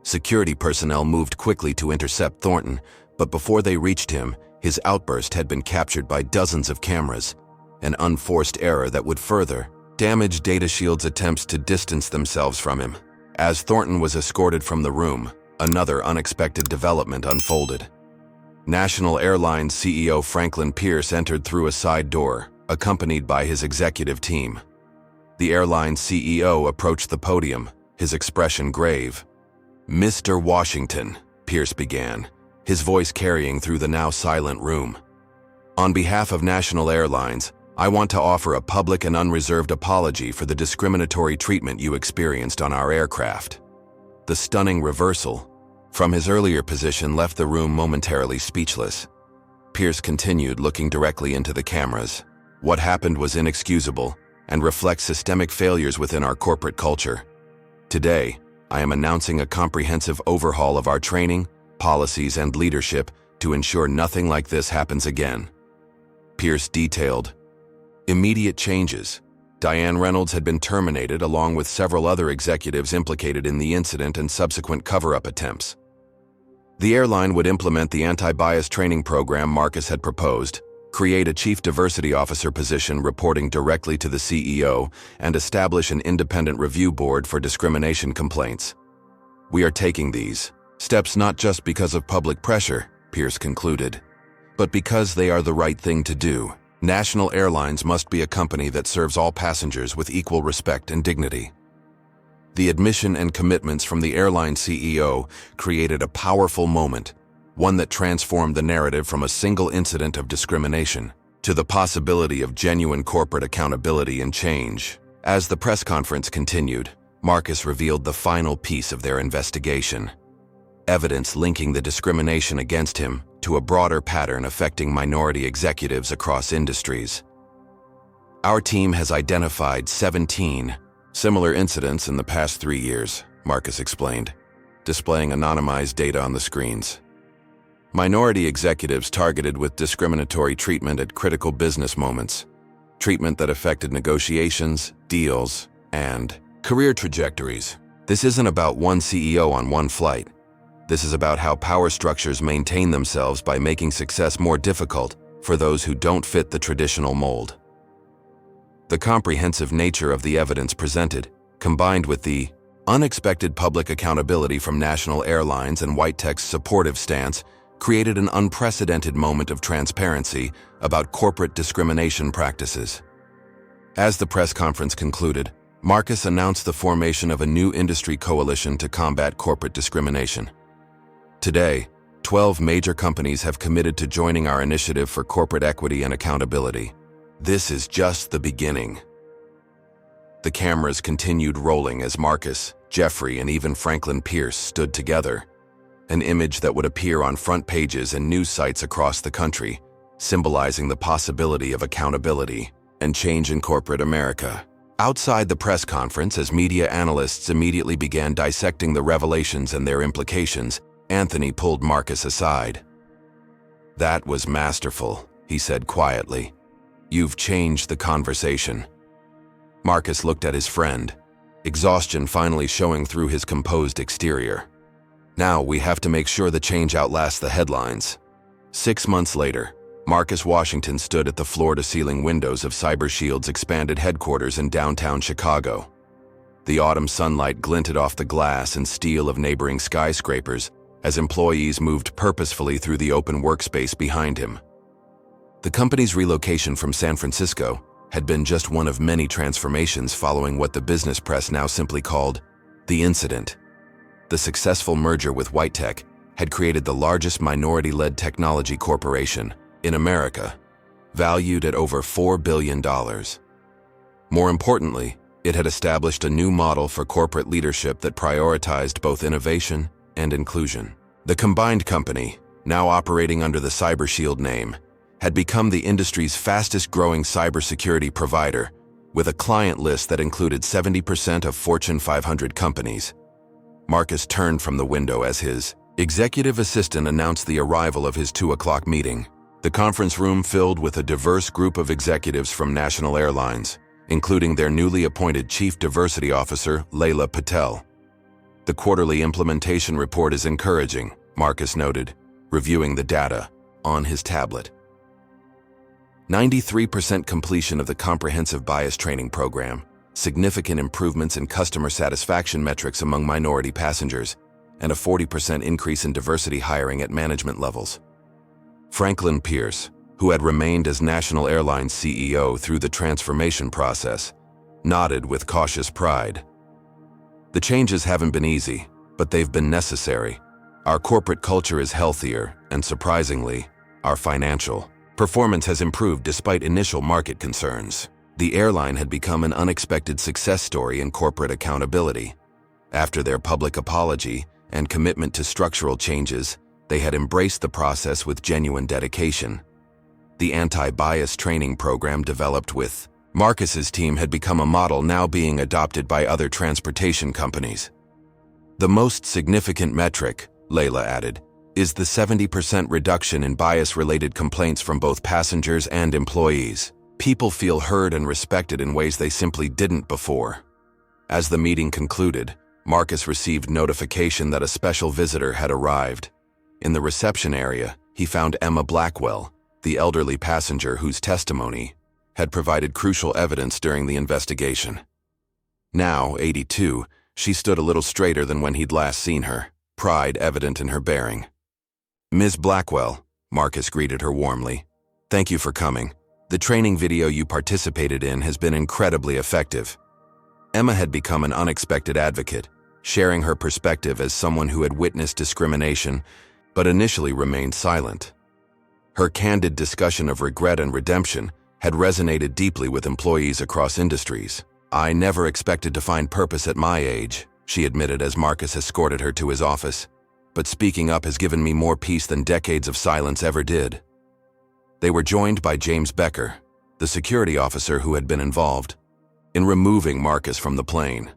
Security personnel moved quickly to intercept Thornton, but before they reached him, his outburst had been captured by dozens of cameras, an unforced error that would further damage DataShield's attempts to distance themselves from him. As Thornton was escorted from the room, another unexpected development unfolded. National Airlines CEO Franklin Pierce entered through a side door, accompanied by his executive team. The airline's CEO approached the podium, his expression grave. "Mr. Washington," Pierce began, his voice carrying through the now silent room. "On behalf of National Airlines, I want to offer a public and unreserved apology for the discriminatory treatment you experienced on our aircraft." The stunning reversal from his earlier position left the room momentarily speechless. Pierce continued, looking directly into the cameras. "What happened was inexcusable and reflects systemic failures within our corporate culture. Today, I am announcing a comprehensive overhaul of our training, policies, and leadership to ensure nothing like this happens again." Pierce detailed immediate changes. Diane Reynolds had been terminated along with several other executives implicated in the incident and subsequent cover-up attempts. The airline would implement the anti-bias training program Marcus had proposed, create a chief diversity officer position reporting directly to the CEO, and establish an independent review board for discrimination complaints. "We are taking these steps not just because of public pressure," Pierce concluded, "but because they are the right thing to do. National Airlines must be a company that serves all passengers with equal respect and dignity." The admission and commitments from the airline CEO created a powerful moment, one that transformed the narrative from a single incident of discrimination to the possibility of genuine corporate accountability and change. As the press conference continued, Marcus revealed the final piece of their investigation: evidence linking the discrimination against him to a broader pattern affecting minority executives across industries. "Our team has identified 17 similar incidents in the past 3 years," Marcus explained, displaying anonymized data on the screens. "Minority executives targeted with discriminatory treatment at critical business moments, treatment that affected negotiations, deals, and career trajectories. This isn't about one CEO on one flight. This is about how power structures maintain themselves by making success more difficult for those who don't fit the traditional mold." The comprehensive nature of the evidence presented, combined with the unexpected public accountability from National Airlines and Whitetech's supportive stance, created an unprecedented moment of transparency about corporate discrimination practices. As the press conference concluded, Marcus announced the formation of a new industry coalition to combat corporate discrimination. Today, 12 major companies have committed to joining our initiative for corporate equity and accountability. This is just the beginning. The cameras continued rolling as Marcus, Jeffrey, and even Franklin Pierce stood together, an image that would appear on front pages and news sites across the country, symbolizing the possibility of accountability and change in corporate America. Outside the press conference, as media analysts immediately began dissecting the revelations and their implications, Anthony pulled Marcus aside. "That was masterful," he said quietly. "You've changed the conversation." Marcus looked at his friend, exhaustion finally showing through his composed exterior. "Now we have to make sure the change outlasts the headlines." 6 months later, Marcus Washington stood at the floor-to-ceiling windows of CyberShield's expanded headquarters in downtown Chicago. The autumn sunlight glinted off the glass and steel of neighboring skyscrapers as employees moved purposefully through the open workspace behind him. The company's relocation from San Francisco had been just one of many transformations following what the business press now simply called the incident. The successful merger with Whitetech had created the largest minority-led technology corporation in America, valued at over $4 billion. More importantly, it had established a new model for corporate leadership that prioritized both innovation and inclusion. The combined company, now operating under the CyberShield name, had become the industry's fastest-growing cybersecurity provider, with a client list that included 70% of Fortune 500 companies. Marcus turned from the window as his executive assistant announced the arrival of his 2 o'clock meeting. The conference room filled with a diverse group of executives from National Airlines, including their newly appointed Chief Diversity Officer, Layla Patel. The quarterly implementation report is encouraging, Marcus noted, reviewing the data on his tablet. 93% completion of the comprehensive bias training program, significant improvements in customer satisfaction metrics among minority passengers, and a 40% increase in diversity hiring at management levels. Franklin Pierce, who had remained as National Airlines CEO through the transformation process, nodded with cautious pride. The changes haven't been easy, but they've been necessary. Our corporate culture is healthier, and surprisingly, our financial performance has improved despite initial market concerns. The airline had become an unexpected success story in corporate accountability. After their public apology and commitment to structural changes, they had embraced the process with genuine dedication. The anti-bias training program developed with Marcus's team had become a model now being adopted by other transportation companies. The most significant metric, Layla added, is the 70% reduction in bias-related complaints from both passengers and employees. People feel heard and respected in ways they simply didn't before. As the meeting concluded, Marcus received notification that a special visitor had arrived. In the reception area, he found Emma Blackwell, the elderly passenger whose testimony had provided crucial evidence during the investigation. Now, 82, she stood a little straighter than when he'd last seen her, pride evident in her bearing. "Ms. Blackwell," Marcus greeted her warmly, "thank you for coming. The training video you participated in has been incredibly effective." Emma had become an unexpected advocate, sharing her perspective as someone who had witnessed discrimination, but initially remained silent. Her candid discussion of regret and redemption had resonated deeply with employees across industries. "I never expected to find purpose at my age," she admitted as Marcus escorted her to his office. "But speaking up has given me more peace than decades of silence ever did." They were joined by James Becker, the security officer who had been involved in removing Marcus from the plane.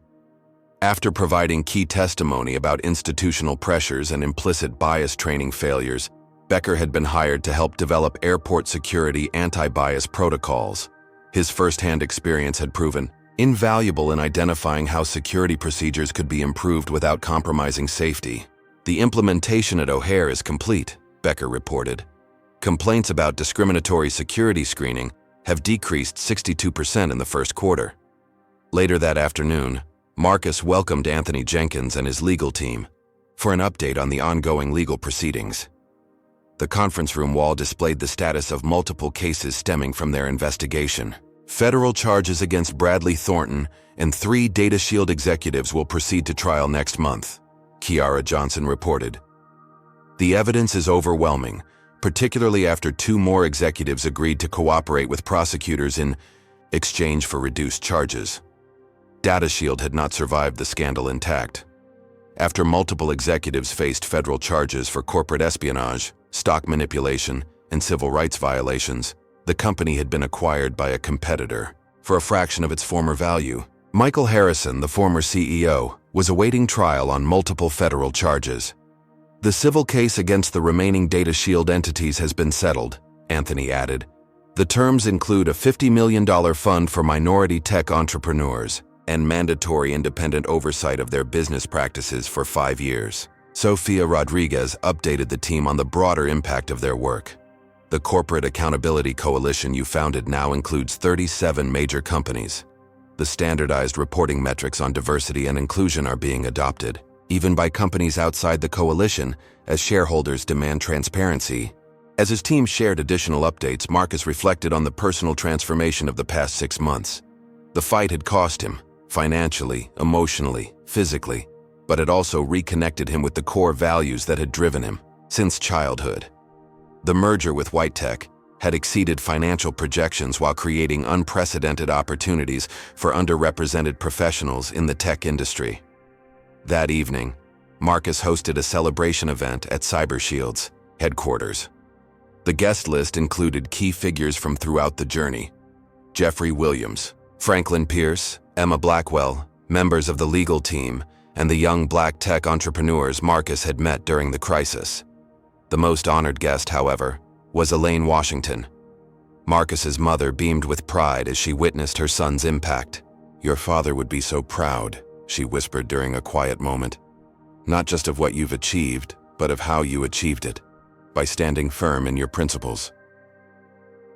After providing key testimony about institutional pressures and implicit bias training failures, Becker had been hired to help develop airport security anti-bias protocols. His first-hand experience had proven invaluable in identifying how security procedures could be improved without compromising safety. "The implementation at O'Hare is complete," Becker reported. "Complaints about discriminatory security screening have decreased 62% in the first quarter." Later that afternoon, Marcus welcomed Anthony Jenkins and his legal team for an update on the ongoing legal proceedings. The conference room wall displayed the status of multiple cases stemming from their investigation. Federal charges against Bradley Thornton and 3 Data Shield executives will proceed to trial next month, Kiara Johnson reported. "The evidence is overwhelming, particularly after 2 more executives agreed to cooperate with prosecutors in exchange for reduced charges." Data Shield had not survived the scandal intact. After multiple executives faced federal charges for corporate espionage, stock manipulation, and civil rights violations, the company had been acquired by a competitor for a fraction of its former value. Michael Harrison, the former CEO, was awaiting trial on multiple federal charges. "The civil case against the remaining Data Shield entities has been settled," Anthony added. "The terms include a $50 million fund for minority tech entrepreneurs and mandatory independent oversight of their business practices for 5 years. Sofia Rodriguez updated the team on the broader impact of their work. "The Corporate Accountability Coalition you founded now includes 37 major companies. The standardized reporting metrics on diversity and inclusion are being adopted, even by companies outside the coalition, as shareholders demand transparency." As his team shared additional updates, Marcus reflected on the personal transformation of the past 6 months. The fight had cost him, financially, emotionally, physically, but it also reconnected him with the core values that had driven him since childhood. The merger with Whitetech had exceeded financial projections while creating unprecedented opportunities for underrepresented professionals in the tech industry. That evening, Marcus hosted a celebration event at CyberShield's headquarters. The guest list included key figures from throughout the journey: Jeffrey Williams, Franklin Pierce, Emma Blackwell, members of the legal team, and the young black tech entrepreneurs Marcus had met during the crisis. The most honored guest, however, was Elaine Washington. Marcus's mother beamed with pride as she witnessed her son's impact. "Your father would be so proud," she whispered during a quiet moment. not just of what you've achieved, but of how you achieved it, by standing firm in your principles.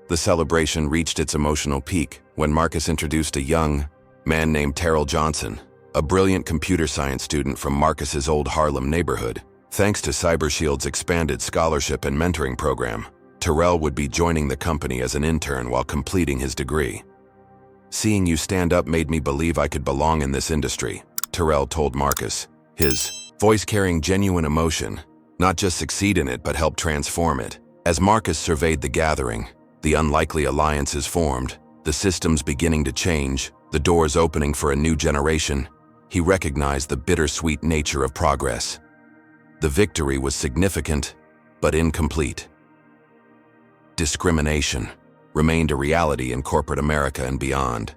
The celebration reached its emotional peak when Marcus introduced a young man named Terrell Johnson, a brilliant computer science student from Marcus's old Harlem neighborhood. Thanks to CyberShield's expanded scholarship and mentoring program, Terrell would be joining the company as an intern while completing his degree. "Seeing you stand up made me believe I could belong in this industry," Terrell told Marcus, his voice carrying genuine emotion, not just succeed in it but help transform it. As Marcus surveyed the gathering, the unlikely alliances formed, the systems beginning to change, the doors opening for a new generation, he recognized the bittersweet nature of progress. The victory was significant, but incomplete. Discrimination remained a reality in corporate America and beyond.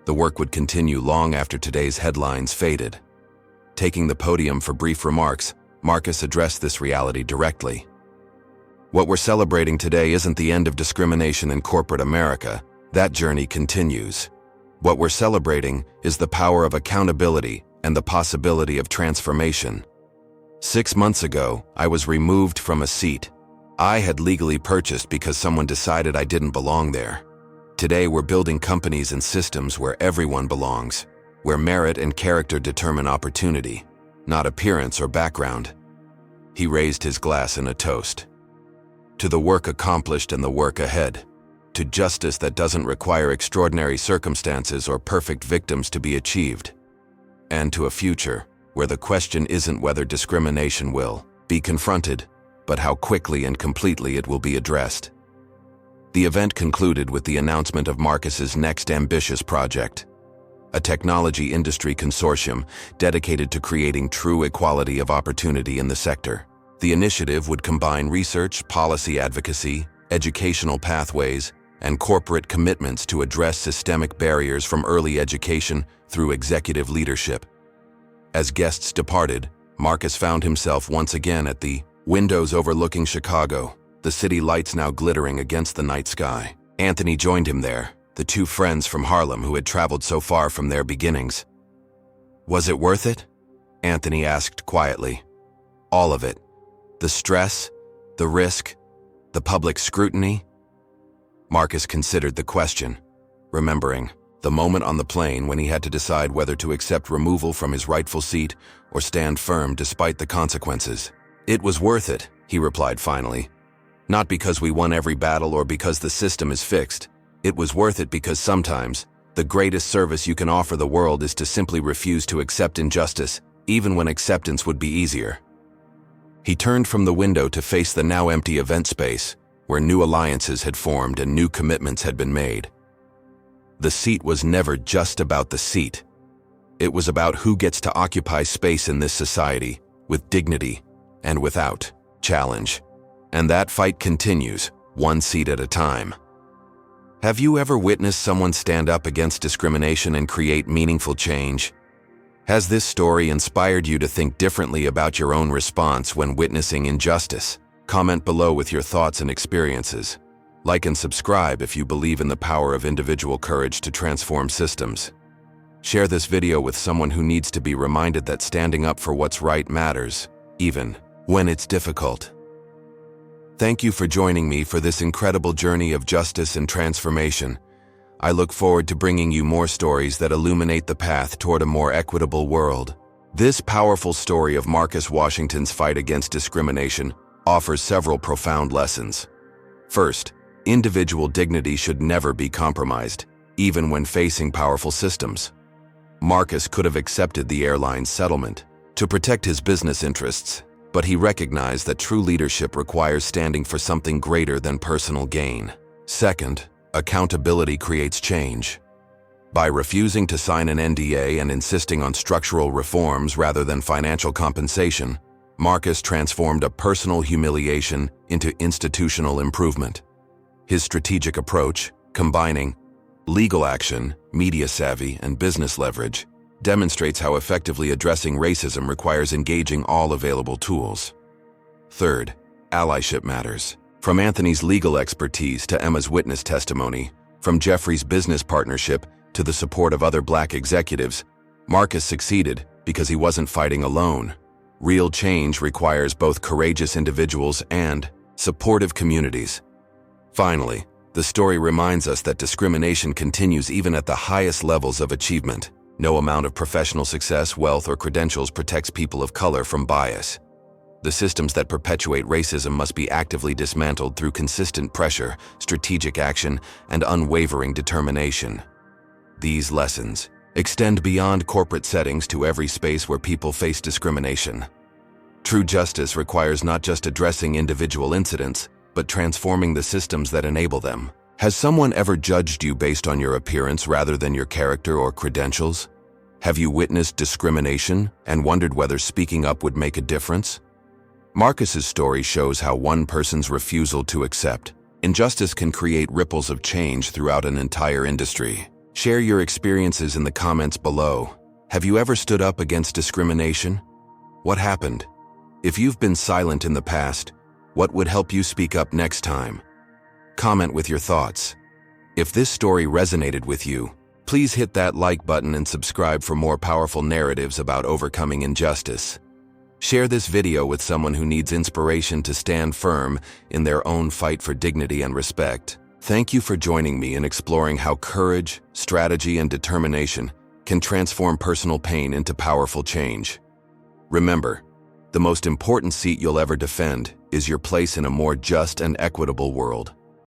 The work would continue long after today's headlines faded. Taking the podium for brief remarks, Marcus addressed this reality directly. "What we're celebrating today isn't the end of discrimination in corporate America. That journey continues. What we're celebrating is the power of accountability and the possibility of transformation. 6 months ago, I was removed from a seat I had legally purchased because someone decided I didn't belong there. Today, we're building companies and systems where everyone belongs, where merit and character determine opportunity, not appearance or background." He raised his glass in a toast. "To the work accomplished and the work ahead. To justice that doesn't require extraordinary circumstances or perfect victims to be achieved. And to a future where the question isn't whether discrimination will be confronted, but how quickly and completely it will be addressed." The event concluded with the announcement of Marcus's next ambitious project, a technology industry consortium dedicated to creating true equality of opportunity in the sector. The initiative would combine research, policy advocacy, educational pathways, and corporate commitments to address systemic barriers from early education through executive leadership. As guests departed, Marcus found himself once again at the windows overlooking Chicago, the city lights now glittering against the night sky. Anthony joined him there, the two friends from Harlem who had traveled so far from their beginnings. "Was it worth it?" Anthony asked quietly. "All of it. The stress, the risk, the public scrutiny?" Marcus considered the question, remembering the moment on the plane when he had to decide whether to accept removal from his rightful seat or stand firm despite the consequences. "It was worth it," he replied finally. "Not because we won every battle or because the system is fixed. It was worth it because sometimes the greatest service you can offer the world is to simply refuse to accept injustice, even when acceptance would be easier." He turned from the window to face the now empty event space, where new alliances had formed and new commitments had been made. The seat was never just about the seat. It was about who gets to occupy space in this society, with dignity and without challenge. And that fight continues, one seat at a time. Have you ever witnessed someone stand up against discrimination and create meaningful change? Has this story inspired you to think differently about your own response when witnessing injustice? Comment below with your thoughts and experiences. Like and subscribe if you believe in the power of individual courage to transform systems. Share this video with someone who needs to be reminded that standing up for what's right matters, even when it's difficult. Thank you for joining me for this incredible journey of justice and transformation. I look forward to bringing you more stories that illuminate the path toward a more equitable world. This powerful story of Marcus Washington's fight against discrimination offers several profound lessons. First, individual dignity should never be compromised, even when facing powerful systems. Marcus could have accepted the airline's settlement to protect his business interests, but he recognized that true leadership requires standing for something greater than personal gain. Second, accountability creates change. By refusing to sign an NDA and insisting on structural reforms rather than financial compensation, Marcus transformed a personal humiliation into institutional improvement. His strategic approach, combining legal action, media savvy, and business leverage, demonstrates how effectively addressing racism requires engaging all available tools. Third, allyship matters. From Anthony's legal expertise to Emma's witness testimony, from Jeffrey's business partnership to the support of other Black executives, Marcus succeeded because he wasn't fighting alone. Real change requires both courageous individuals and supportive communities. Finally, the story reminds us that discrimination continues even at the highest levels of achievement. No amount of professional success, wealth, or credentials protects people of color from bias. The systems that perpetuate racism must be actively dismantled through consistent pressure, strategic action, and unwavering determination. These lessons extend beyond corporate settings to every space where people face discrimination. True justice requires not just addressing individual incidents, but transforming the systems that enable them. Has someone ever judged you based on your appearance rather than your character or credentials? Have you witnessed discrimination and wondered whether speaking up would make a difference? Marcus's story shows how one person's refusal to accept injustice can create ripples of change throughout an entire industry. Share your experiences in the comments below. Have you ever stood up against discrimination? What happened? If you've been silent in the past, what would help you speak up next time? Comment with your thoughts. If this story resonated with you, please hit that like button and subscribe for more powerful narratives about overcoming injustice. Share this video with someone who needs inspiration to stand firm in their own fight for dignity and respect. Thank you for joining me in exploring how courage, strategy, and determination can transform personal pain into powerful change. Remember, the most important seat you'll ever defend is your place in a more just and equitable world.